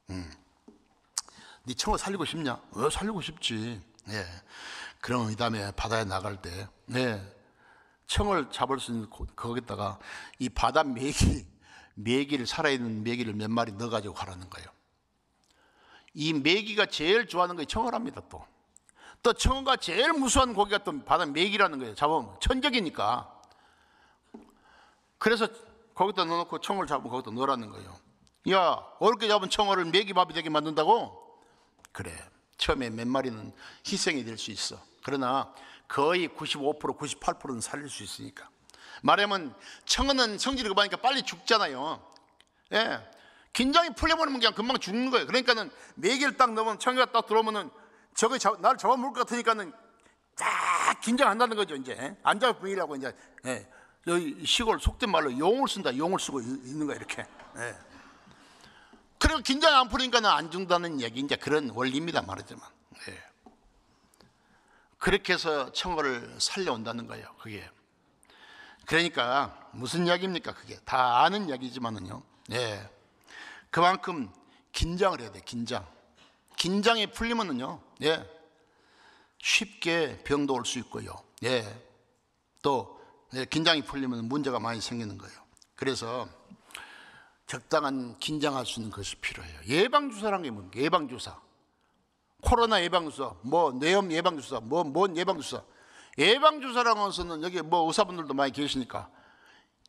네 청어 살리고 싶냐? 살리고 싶지. 그럼 이 다음에 바다에 나갈 때 청어를 잡을 수 있는 거기다가 이 바다 메기를 살아있는 메기를 몇 마리 넣어가지고 가라는 거예요. 이 메기가 제일 좋아하는 게 청어랍니다. 또 청어가 제일 무서운 고기가 또 바다 메기라는 거예요. 잡으면 천적이니까. 그래서 거기다 넣어놓고 청어를 잡으면 거기다 넣으라는 거예요. 야 어렵게 잡은 청어를 메기밥이 되게 만든다고? 그래 처음에 몇 마리는 희생이 될 수 있어. 그러나 거의 95% 98%는 살릴 수 있으니까. 말하면 청어는 성질이 급하니까 빨리 죽잖아요. 긴장이 풀려버리면 그냥 금방 죽는 거예요. 그러니까는 메기를 딱 넣으면 청어가 딱 들어오면은 저거 나를 잡아먹을 것 같으니까는 딱 긴장한다는 거죠. 이제 안 잡으려고 이제 여기 시골 속된 말로 용을 쓴다. 용을 쓰고 있는 거야 이렇게. 그리고 긴장이 안 풀리니까는 안 죽는다는 얘기 이제 그런 원리입니다 말하자면. 그렇게 해서 청어를 살려온다는 거예요. 그게. 그러니까 무슨 이야기입니까? 그게 다 아는 이야기지만은요. 그만큼 긴장을 해야 돼. 긴장 긴장이 풀리면은요, 예, 쉽게 병도 올 수 있고요. 예, 또 긴장이 풀리면 문제가 많이 생기는 거예요. 그래서 적당한 긴장할 수 있는 것이 필요해요. 예방주사라는 게 뭡니까? 예방주사. 코로나 예방주사, 뭐 뇌염 예방주사, 뭔 예방주사. 예방주사라는 것은 여기 뭐 의사분들도 많이 계시니까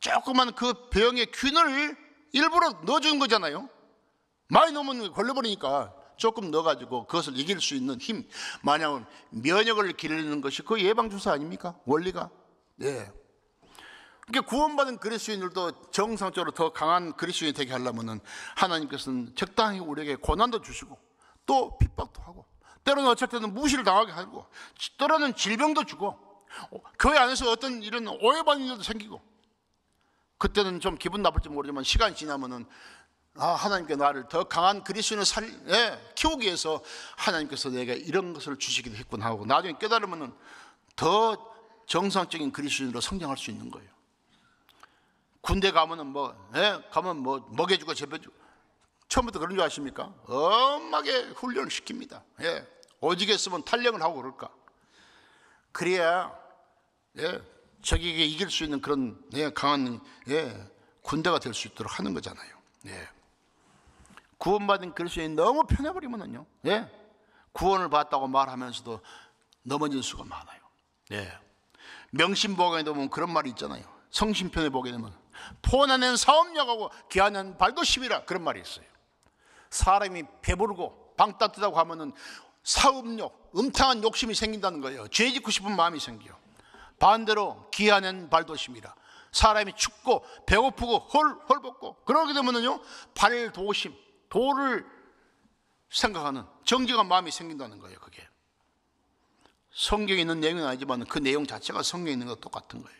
조그만 그 병의 균을 일부러 넣어주는 거잖아요. 많이 넣으면 걸려버리니까 조금 넣어가지고 그것을 이길 수 있는 힘, 만약은 면역을 기르는 것이 그 예방주사 아닙니까? 원리가. 예. 그러니까 구원받은 그리스도인들도 정상적으로 더 강한 그리스도인이 되게 하려면은 하나님께서는 적당히 우리에게 고난도 주시고 또 핍박도 하고 때로는 어쩔 때는 무시를 당하게 하고 때로는 질병도 주고 교회 안에서 어떤 이런 오해받는 일도 생기고 그때는 좀 기분 나쁠지 모르지만 시간이 지나면은 하나님께 나를 더 강한 그리스도인을 키우기 위해서 하나님께서 내게 이런 것을 주시기도 했구나 하고 나중에 깨달으면은 더 정상적인 그리스도인으로 성장할 수 있는 거예요. 군대 가면은 가면 먹여주고 재배주고 처음부터 그런 줄 아십니까? 엄하게 훈련을 시킵니다. 예. 오직에 쓰면 탈령을 하고 그럴까? 그래야 적에게 이길 수 있는 그런 강한 군대가 될 수 있도록 하는 거잖아요. 예. 구원받은 그리스도인이 너무 편해버리면은요, 구원을 받았다고 말하면서도 넘어질 수가 많아요. 예. 명심보감에 보면 그런 말이 있잖아요. 성심편에 보게 되면 포나는 사업력하고 귀하는 발도심이라 그런 말이 있어요. 사람이 배부르고 방 따뜻하고 하면은 사업력, 음탕한 욕심이 생긴다는 거예요. 죄 짓고 싶은 마음이 생겨요. 반대로 귀하는 발도심이라 사람이 춥고 배고프고 헐벗고 그러게 되면은요 발도심, 도를 생각하는 정직한 마음이 생긴다는 거예요. 그게 성경에 있는 내용은 아니지만 그 내용 자체가 성경에 있는 것과 똑같은 거예요.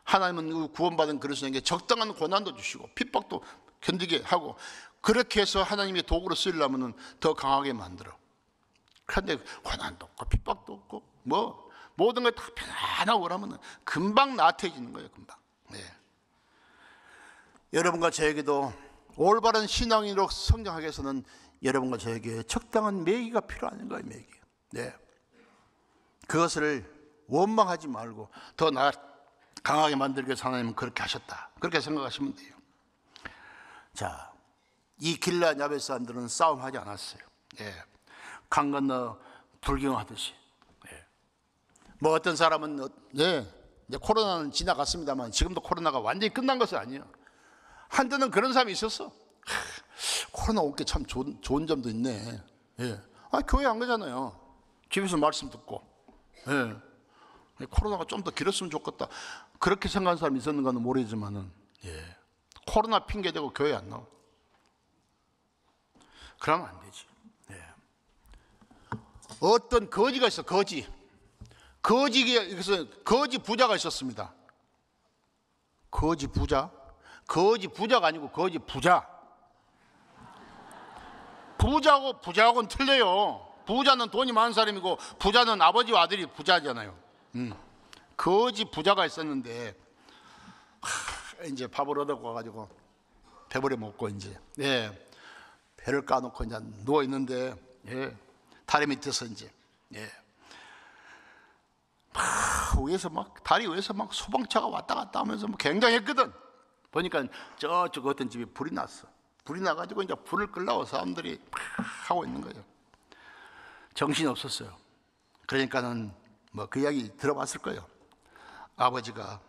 하나님은 구원받은 그리스도인에게 적당한 고난도 주시고 핍박도 견디게 하고 그렇게 해서 하나님의 도구로 쓰려면 더 강하게 만들어. 그런데 고난도 없고 핍박도 없고 모든 걸 다 편안하고 그러면 금방 나태해지는 거예요. 금방. 여러분과 저에게도 올바른 신앙인으로 성장하기 위해서는 여러분과 저에게 적당한 매기가 필요한 거예요. 매기. 그것을 원망하지 말고 더 강하게 만들기 위해서 하나님은 그렇게 하셨다. 그렇게 생각하시면 돼요. 자, 이 길라 야베스 사람들은 싸움하지 않았어요. 강 건너 불경하듯이. 뭐 어떤 사람은 이제 코로나는 지나갔습니다만 지금도 코로나가 완전히 끝난 것은 아니에요. 한때는 그런 사람이 있었어. 코로나 올 게 참 좋은 점도 있네. 교회 안 가잖아요. 집에서 말씀 듣고. 코로나가 좀 더 길었으면 좋겠다. 그렇게 생각하는 사람이 있었는가는 모르지만은 코로나 핑계대고 교회 안 나와. 그러면 안 되지. 어떤 거지가 있어. 거지 부자가 있었습니다. 거지 부자가 아니고 거지 부자. 부자하고는 틀려요. 부자는 돈이 많은 사람이고 부자는 아버지와 아들이 부자잖아요. 거지 부자가 있었는데 이제 밥을 얻어가지고 배부려 먹고 이제 배를 까놓고 이제 누워 있는데 다리 밑에서 이제 다리 위에서 막 소방차가 왔다 갔다 하면서 굉장했거든. 보니까 저쪽 어떤 집에 불이 났어. 불이 나가지고 이제 불을 끌려고 사람들이 하고 있는 거예요. 정신이 없었어요. 그러니까는 그 이야기 들어봤을 거예요. 아버지가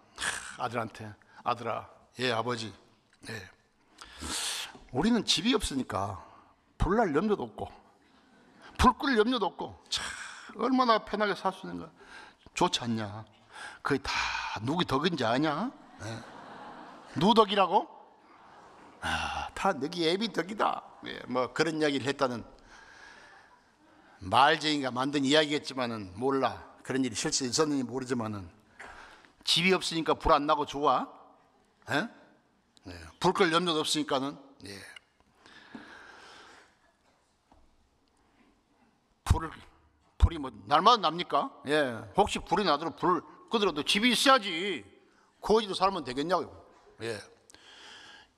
아들한테 아들아, 아버지, 우리는 집이 없으니까 불날 염려도 없고 불 끌 염려도 없고 참 얼마나 편하게 살 수 있는 거야. 좋지 않냐? 그게 다 누구 덕인지 아냐? 누구 덕이라고? 다 너희 애비 덕이다. 그런 이야기를 했다는 말쟁이가 만든 이야기겠지만은 몰라. 그런 일이 실제 있었는지 모르지만은 집이 없으니까 불 안 나고 좋아? 불 끌 염려도 없으니까는 불이 날마다 납니까? 혹시 불이 나도록 불을 끄더라도 집이 있어야지. 거지로 살면 되겠냐고요.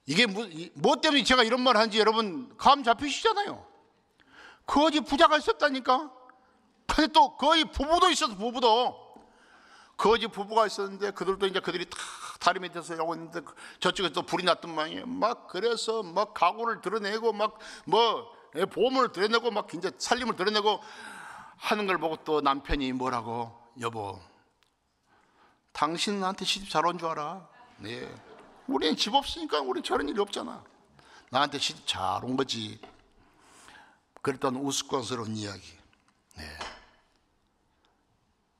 이게 뭐 때문에 제가 이런 말 하는지 여러분 감 잡히시잖아요. 거지 부자가 있었다니까. 근데 또 거의 부부도 있었어. 부부도 거지 부부가 있었는데 그들도 이제 그들이 다 다리 밑에서 하고 있는데 저쪽에 또 불이 났던 모양이에요. 막 그래서 막 가구를 드러내고 막 뭐 보험을 드러내고 막 이제 살림을 드러내고 하는 걸 보고 또 남편이 뭐라고, 여보, 당신은 나한테 시집 잘 온 줄 알아? 네. 우리는 집 없으니까 우리는 저런 일이 없잖아. 나한테 시집 잘 온 거지. 그랬던 우스꽝스러운 이야기. 네.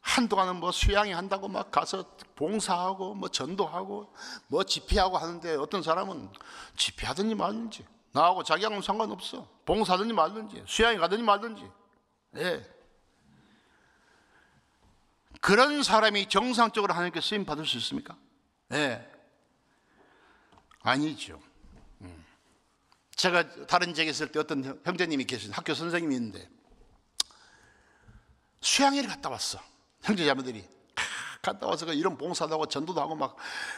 한동안은 뭐 수양회 한다고 막 가서 봉사하고 뭐 전도하고 뭐 집회하고 하는데 어떤 사람은 집회하든지 말든지 나하고 자기하고는 상관없어. 봉사하든지 말든지 수양회 가든지 말든지. 네. 그런 사람이 정상적으로 하나님께 쓰임 받을 수 있습니까? 네. 아니죠. 제가 다른 지역에 있을 때 어떤 형제님이 계신 학교 선생님이 있는데 수양회를 갔다 왔어. 형제자매들이 갔다 와서 이런 봉사도 하고 전도도 하고 막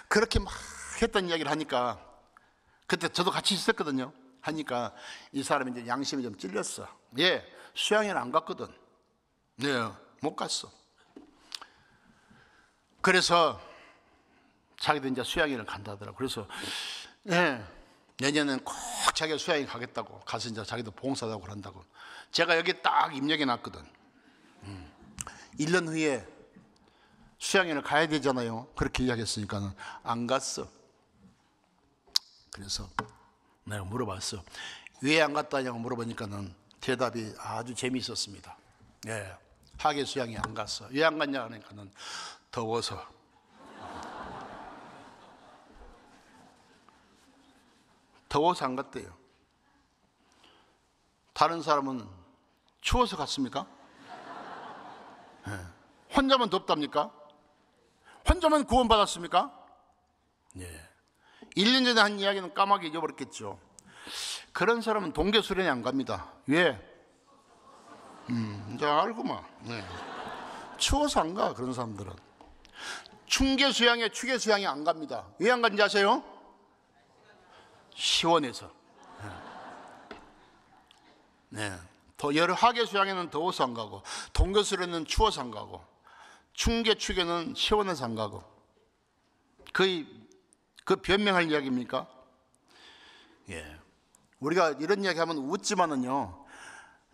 그렇게 막 했던 이야기를 하니까, 그때 저도 같이 있었거든요. 하니까 이 사람이 이제 양심이 좀 찔렸어. 예, 수양회는 안 갔거든. 네, 못 갔어. 그래서 자기도 이제 수양회를 간다 하더라고. 그래서 예, 내년에는 꼭 자기가 수양회 가겠다고 가서 이제 자기도 봉사도 하고 그런다고. 제가 여기 딱 입력해 놨거든. 1년 후에 수양회를 가야 되잖아요. 그렇게 이야기했으니까는 안 갔어. 그래서 내가 물어봤어. 왜 안 갔다냐고 물어보니까는 대답이 아주 재미있었습니다. 예, 학예 수양회 안 갔어. 왜 안 갔냐 하니까는 더워서. 더워서 안 갔대요. 다른 사람은 추워서 갔습니까? 네. 혼자만 덥답니까? 혼자만 구원받았습니까? 네. 1년 전에 한 이야기는 까마귀 잊어버렸겠죠. 그런 사람은 동계 수련회 안 갑니다. 왜? 이제 알고만. 네. 추워서 안 가. 그런 사람들은 충계 수양회, 추계 수양회 안 갑니다. 왜 안 간지 아세요? 시원해서. 네. 더 여러 학예 수양회는 더워서 안 가고, 동계 수련회는 추워서 안 가고, 충계 추계는 시원해서 안 가고. 거의 그 변명할 이야기입니까? 예. 우리가 이런 이야기 하면 웃지만은요,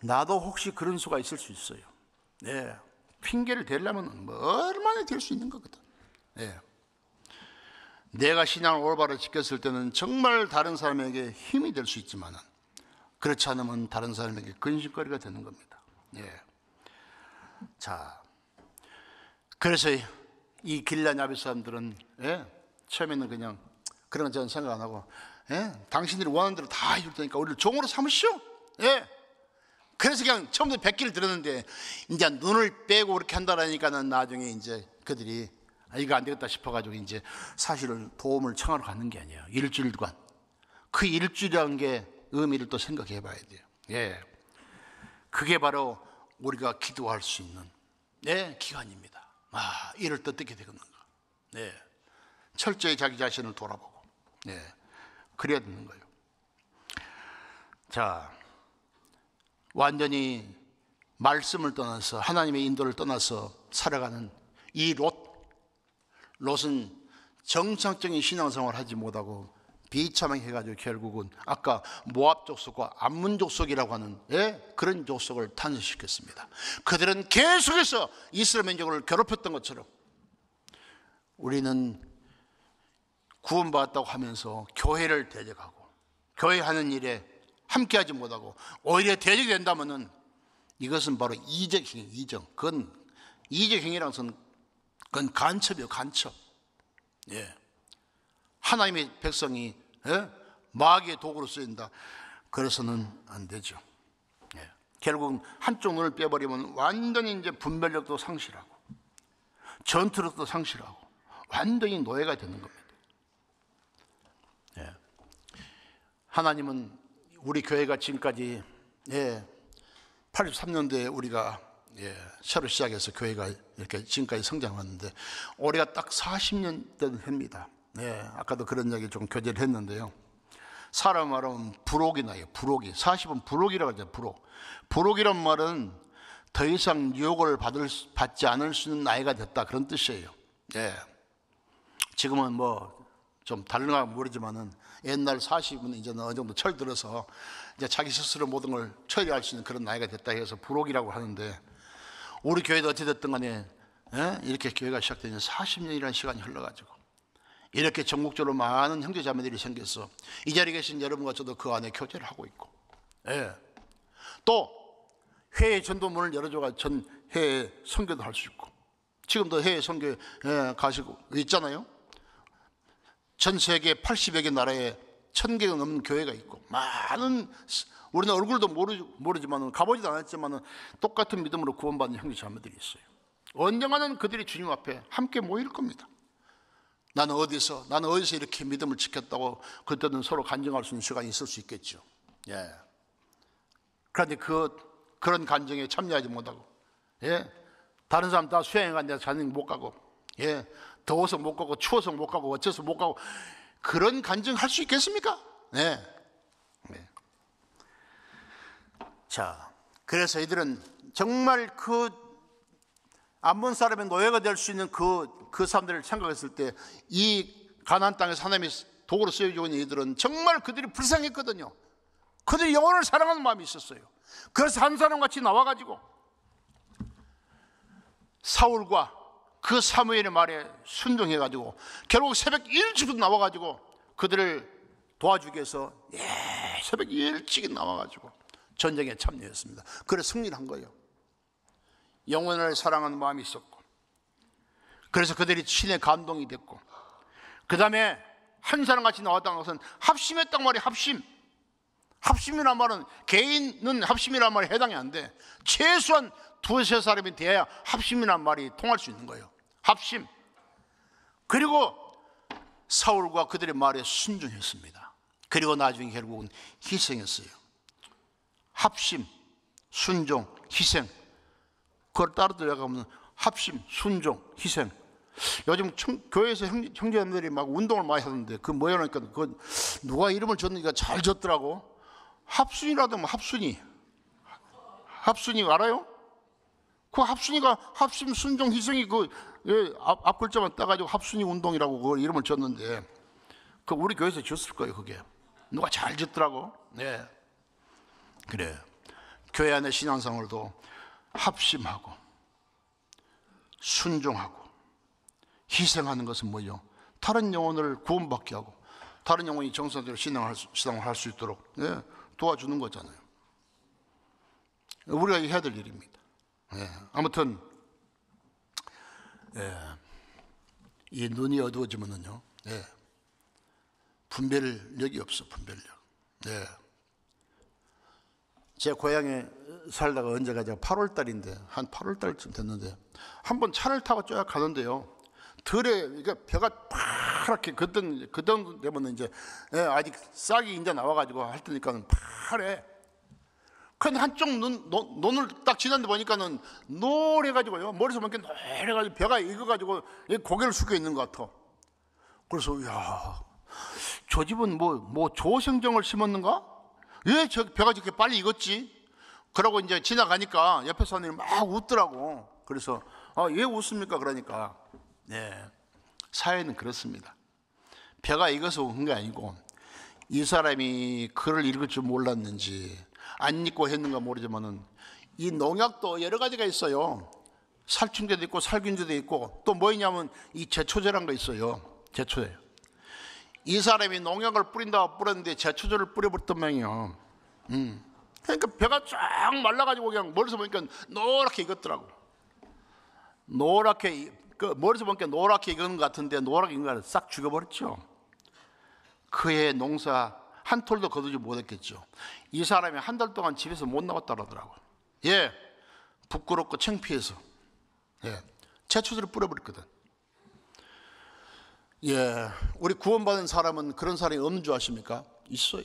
나도 혹시 그런 수가 있을 수 있어요. 예. 핑계를 대려면 뭐 얼마나 될 수 있는 거거든. 예. 내가 신앙을 올바로 지켰을 때는 정말 다른 사람에게 힘이 될 수 있지만은, 그렇지 않으면 다른 사람에게 근심거리가 되는 겁니다. 예. 자, 그래서 이 길라 야베 사람들은 처음에는 그냥 그런 건 저는 생각 안 하고, 당신들이 원하는 대로 다 해줄 테니까 우리를 종으로 삼으시오. 그래서 그냥 처음부터 백기를 들었는데 이제 눈을 빼고 그렇게 한다라니까는 나중에 이제 그들이 이거 안 되겠다 싶어가지고 이제 사실은 도움을 청하러 가는 게 아니에요. 일주일간. 그 일주일이라는 게 의미를 또 생각해 봐야 돼요. 예. 그게 바로 우리가 기도할 수 있는 기간입니다. 이를 또 어떻게 되겠는가. 철저히 자기 자신을 돌아보고. 그래야 되는 거예요. 자, 완전히 말씀을 떠나서 하나님의 인도를 떠나서 살아가는 이 롯은 정상적인 신앙생활을 하지 못하고 비참하게해가지고 결국은 아까 모압 족속과 암몬 족속이라고 하는 그런 족속을 탄생시켰습니다. 그들은 계속해서 이스라엘 민족을 괴롭혔던 것처럼 우리는 구원받았다고 하면서 교회를 대적하고 교회 하는 일에 함께하지 못하고 오히려 대적이 된다면은 이것은 바로 이적행위, 그건 이적행위라는 것은 그건 간첩이에요, 간첩. 하나님의 백성이 마귀의 도구로 쓰인다. 그래서는 안 되죠. 결국은 한쪽 눈을 빼버리면 완전히 이제 분별력도 상실하고 전투력도 상실하고 완전히 노예가 되는 겁니다. 하나님은 우리 교회가 지금까지 83년도에 우리가 새로 시작해서 교회가 이렇게 지금까지 성장했는데 올해가 딱 40년 된 해입니다. 아까도 그런 이야기 좀 교제를 했는데요. 사람 말하면 불옥이 나요. 불옥이. 40은 불옥이라고 하죠. 불옥. 불옥이란 말은 더 이상 유혹을 받지 않을 수 있는 나이가 됐다, 그런 뜻이에요. 예. 지금은 뭐 좀 다른가 모르지만은 옛날 40은 이제는 어느 정도 철들어서 이제 자기 스스로 모든 걸 처리할 수 있는 그런 나이가 됐다 해서 불옥이라고 하는데, 우리 교회도 어찌됐든 간에 이렇게 교회가 시작된 지 40년이라는 시간이 흘러가지고 이렇게 전국적으로 많은 형제자매들이 생겨서 이 자리에 계신 여러분과 저도 그 안에 교제를 하고 있고, 예. 또 회의 전도문을 열어줘가 전 회의 선교도 할 수 있고, 지금도 회의 선교에 가시고 있잖아요. 전 세계 80여 개 나라에 1000개가 넘는 교회가 있고, 많은, 우리는 얼굴도 모르지만 가보지도 않았지만 똑같은 믿음으로 구원받는 형제자매들이 있어요. 언젠가는 그들이 주님 앞에 함께 모일 겁니다. 나는 어디서 이렇게 믿음을 지켰다고 그때는 서로 간증할 수 있는 시간이 있을 수 있겠죠. 예. 그런데 그런 간증에 참여하지 못하고, 예. 다른 사람 다 수양회 갔는데 자는 못 가고, 예. 더워서 못 가고, 추워서 못 가고, 어째서 못 가고, 그런 간증할 수 있겠습니까? 네. 네. 자, 그래서 이들은 정말 그 암몬 사람의 노예가 될 수 있는 그 사람들을 생각했을 때, 이 가나안 땅에서 하나님이 도구로 쓰여주고 있는 이들은 정말 그들이 불쌍했거든요. 그들이 영혼을 사랑하는 마음이 있었어요. 그래서 한 사람같이 나와가지고 사울과 그 사무엘의 말에 순종해가지고 결국 새벽 일찍 나와가지고 그들을 도와주기 위해서 새벽 일찍 나와가지고 전쟁에 참여했습니다. 그래서 승리를 한 거예요. 영혼을 사랑하는 마음이 있었고, 그래서 그들이 신의 감동이 됐고, 그 다음에 한 사람같이 나왔다는 것은 합심했단 말이에요. 합심이란 말은 개인은 합심이란 말에 해당이 안 돼. 최소한 두세 사람이 돼야 합심이란 말이 통할 수 있는 거예요. 합심. 그리고 사울과 그들의 말에 순종했습니다. 그리고 나중에 결국은 희생했어요. 합심, 순종, 희생. 그걸 따로 들어가면 합심, 순종, 희생. 요즘 교회에서 형제님들이 막 운동을 많이 하던데, 그 뭐야 그러니까 그 누가 이름을 줬는가 잘 줬더라고. 합순이라도 뭐 합순이 알아요? 그 합순이가 합심, 순종, 희생이 앞 글자만 따가지고 합순이 운동이라고 그 이름을 줬는데, 그 우리 교회에서 줬을 거예요. 그게 누가 잘 줬더라고. 네, 그래. 교회 안의 신앙생활도 합심하고 순종하고 희생하는 것은 뭐예요? 다른 영혼을 구원받게 하고 다른 영혼이 정상적으로 신앙을 할 수 있도록 도와주는 거잖아요. 우리가 해야 될 일입니다. 아무튼 이 눈이 어두워지면은요, 분별력이 없어. 분별력. 제 고향에 살다가 언제가 8월 달인데, 한 8월 달쯤 됐는데 한번 차를 타고 쫙 가는데요, 들에 그러니까 벼가 파랗게 그던 되면 이제 아직 싹이 이제 나와가지고 할 때니까 파래. 근데 한쪽 눈을 딱 지났는데 보니까는 노래가지고요, 머리에서 보니까 노래가지고 벼가 익어가지고 고개를 숙여 있는 것 같아. 그래서 저 집은 뭐 조생정을 심었는가? 왜 저 벼가 저렇게 빨리 익었지? 그러고 이제 지나가니까 옆에 사람들이 막 웃더라고. 그래서 왜 웃습니까? 그러니까 사회는 그렇습니다. 벼가 익어서 웃은 게 아니고, 이 사람이 글을 읽을 줄 몰랐는지 안 읽고 했는가 모르지만은 이 농약도 여러 가지가 있어요. 살충제도 있고 살균제도 있고, 또 뭐냐면 이 제초제란 거 있어요. 제초제. 이 사람이 농약을 뿌렸는데 제초제를 뿌려버렸단 말이에요. 그러니까 벼가 쫙 말라가지고 그냥 머리에서 보니까 노랗게 익었더라고. 노랗게, 머리에서 보니까 노랗게 익은 것 같은데 노랗게 익은 걸 싹 죽여버렸죠. 그의 농사 한 톨도 거두지 못했겠죠. 이 사람이 한 달 동안 집에서 못 나왔다 그러더라고요. 부끄럽고 창피해서 제초제를 뿌려버렸거든. 우리 구원받은 사람은 그런 사람이 없는 줄 아십니까? 있어요.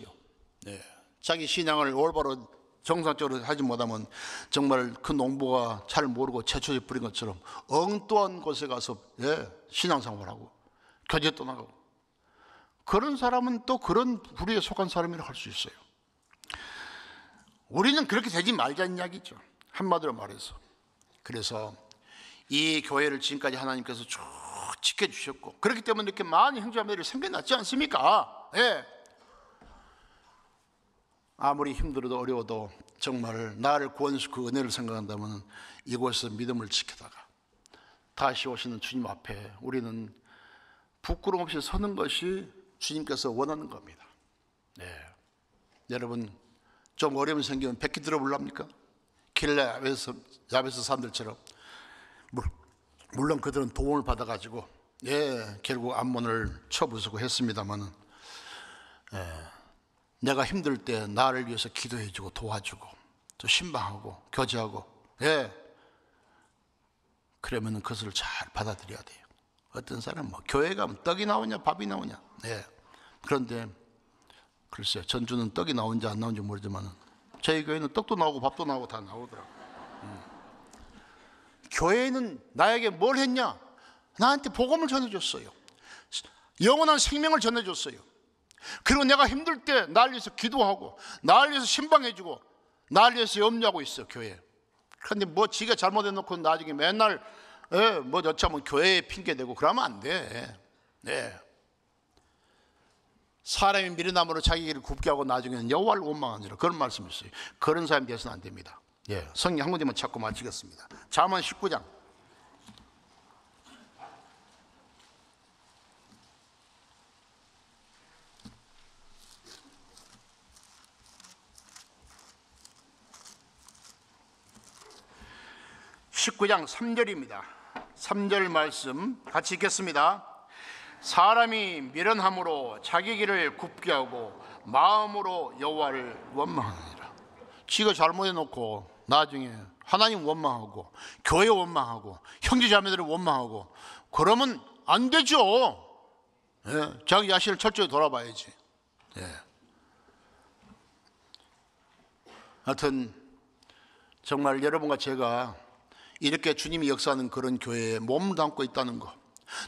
자기 신앙을 올바로 정상적으로 하지 못하면 정말 그 농부가 잘 모르고 제초제 뿌린 것처럼 엉뚱한 곳에 가서 신앙생활하고 교제 떠나가고, 그런 사람은 또 그런 부류에 속한 사람이라고 할 수 있어요. 우리는 그렇게 되지 말자는 이야기죠. 한마디로 말해서. 그래서 이 교회를 지금까지 하나님께서 쭉 지켜주셨고, 그렇기 때문에 이렇게 많은 형제자매들이 생겨났지 않습니까? 예. 아무리 힘들어도 어려워도 정말 나를 구원해서 그 은혜를 생각한다면 이곳에서 믿음을 지키다가 다시 오시는 주님 앞에 우리는 부끄러움 없이 서는 것이 주님께서 원하는 겁니다. 네. 여러분, 좀 어려움이 생기면 백기 들어볼랍니까? 길래 야베스 사람들처럼. 물론 그들은 도움을 받아가지고 결국 암몬을 쳐부수고 했습니다마는, 내가 힘들 때 나를 위해서 기도해주고 도와주고 또 신방하고 교제하고, 그러면 그것을 잘 받아들여야 돼요. 어떤 사람은 뭐 교회 가면 떡이 나오냐 밥이 나오냐. 그런데 글쎄, 전주는 떡이 나온지 안 나온지 모르지만 저희 교회는 떡도 나오고 밥도 나오고 다 나오더라고요. 교회는 나에게 뭘 했냐? 나한테 복음을 전해줬어요. 영원한 생명을 전해줬어요. 그리고 내가 힘들 때 나를 위해서 기도하고 나를 위해서 신방해주고 나를 위해서 염려하고 있어, 교회. 그런데 뭐 지가 잘못해놓고 나중에 맨날 뭐 여차하면 교회에 핑계대고 그러면 안 돼. 사람이 미련함으로 자기 길을 굽게 하고 나중에는 여호와를 원망하니라, 그런 말씀이 있어요. 그런 사람이 되어서는 안 됩니다. 성경 한 군데만 찾고 마치겠습니다. 잠언 19장. (19장) 3절입니다. 3절 말씀 같이 읽겠습니다. 사람이 미련함으로 자기 길을 굽게 하고 마음으로 여호와를 원망하느니라. 지가 잘못해놓고 나중에 하나님 원망하고 교회 원망하고 형제자매들을 원망하고 그러면 안 되죠. 자기 자신을 철저히 돌아봐야지. 하여튼 정말 여러분과 제가 이렇게 주님이 역사하는 그런 교회에 몸을 담고 있다는 것,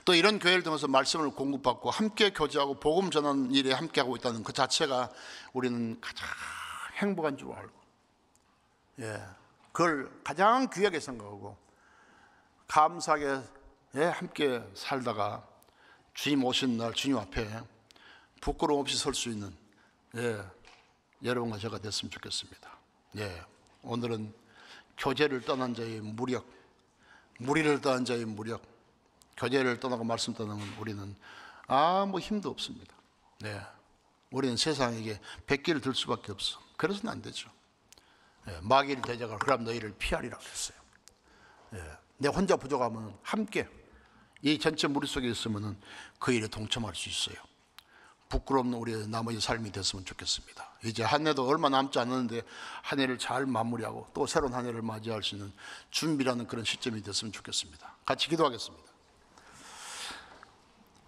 또 이런 교회를 통해서 말씀을 공급받고 함께 교제하고 복음 전하는 일에 함께하고 있다는 그 자체가 우리는 가장 행복한 줄 알고, 그걸 가장 귀하게 생각하고 감사하게 함께 살다가 주님 오신 날 주님 앞에 부끄러움 없이 설 수 있는 여러분과 제가 됐으면 좋겠습니다. 오늘은 교제를 떠난 자의 무력, 무리를 떠난 자의 무력, 교제를 떠나고 말씀 떠나면 우리는 아무 힘도 없습니다. 우리는 세상에게 백기를 들 수밖에 없어. 그래서는 안 되죠. 마귀를 대적하라. 그럼 너희를 피하리라 그랬어요. 내 혼자 부족하면 함께 이 전체 무리 속에 있으면 그 일에 동참할 수 있어요. 부끄럽는 우리의 나머지 삶이 됐으면 좋겠습니다. 이제 한 해도 얼마 남지 않았는데 한 해를 잘 마무리하고 또 새로운 한 해를 맞이할 수 있는 준비라는 그런 시점이 됐으면 좋겠습니다. 같이 기도하겠습니다.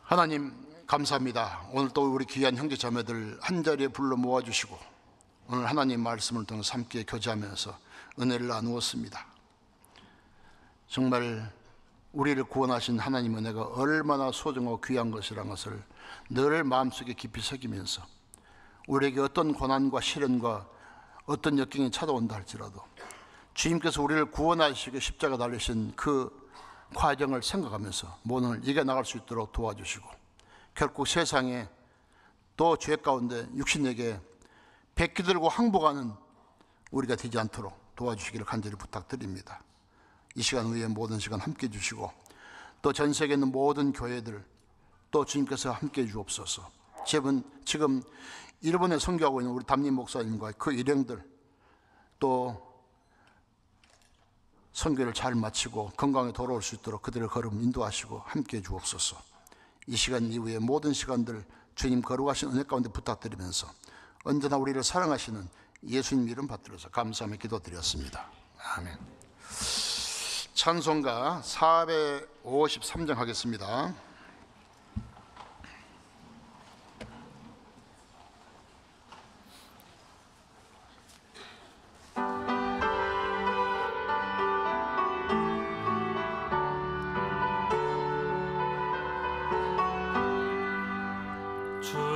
하나님 감사합니다. 오늘 또 우리 귀한 형제 자매들 한자리에 불러 모아주시고 오늘 하나님 말씀을 통해서 함께 교제하면서 은혜를 나누었습니다. 정말 우리를 구원하신 하나님 은혜가 얼마나 소중하고 귀한 것이라는 것을 늘 마음속에 깊이 새기면서 우리에게 어떤 고난과 시련과 어떤 역경이 찾아온다 할지라도 주님께서 우리를 구원하시고 십자가 달리신 그 과정을 생각하면서 모든 이겨나갈 수 있도록 도와주시고 결국 세상에 또 죄 가운데 육신에게 백기 들고 항복하는 우리가 되지 않도록 도와주시기를 간절히 부탁드립니다. 이 시간 후에 모든 시간 함께 해주시고 또 전 세계에 있는 모든 교회들 또 주님께서 함께 해 주옵소서. 지금 일본에 선교하고 있는 우리 담임 목사님과 그 일행들 또 선교를 잘 마치고 건강에 돌아올 수 있도록 그들의 걸음 인도하시고 함께 해 주옵소서. 이 시간 이후에 모든 시간들 주님 거룩하신 은혜 가운데 부탁드리면서 언제나 우리를 사랑하시는 예수님 이름 받들어서 감사하며 기도드렸습니다. 아멘. 찬송가 453장 하겠습니다. 주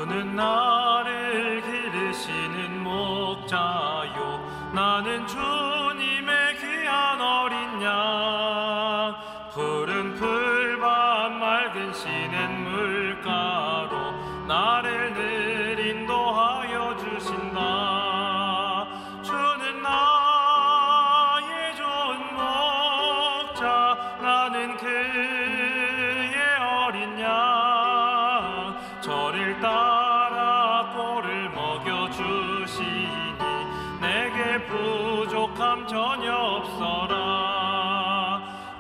되시는 목자요 나는 주님의 귀한 어린 양 푸른 풀밭 맑은 시냇 물가로 나를 늘 인도하여 주신다. 주는 나의 좋은 목자 나는 그의 어린 양 저를 따라 꼴을 먹여주시니 내게 부족함 전혀 없어라.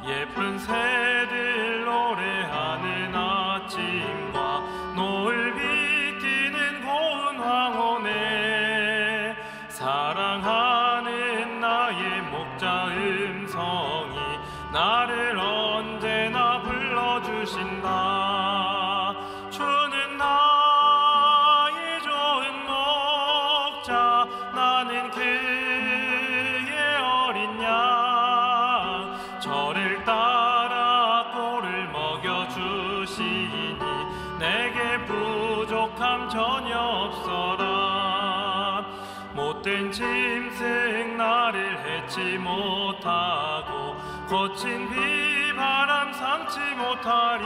예쁜 새들 노래하는 아침과 노을 비티는 고운 황혼에 사랑하는 나의 목자 음성이 나를 언제나 불러주신다. 주는 나의 좋은 목자 나는 그의 어린 양 저를 따라 꼴을 먹여주시니 내게 부족함 전혀 없어라. 못된 짐승 나를 해치 못하고 거친 비바람 삼지 못하리.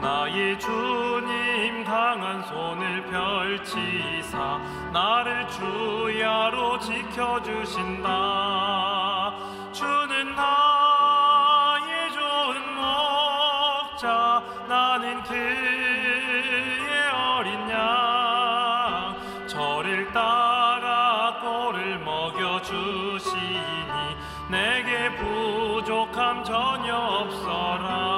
나의 주님 강한 손을 펼치사 나를 주야로 지켜주신다. 주는 나의 좋은 목자 나는 그의 어린 양 저를 따라 꼴을 먹여주시니 내게 부족함 전혀 없어라.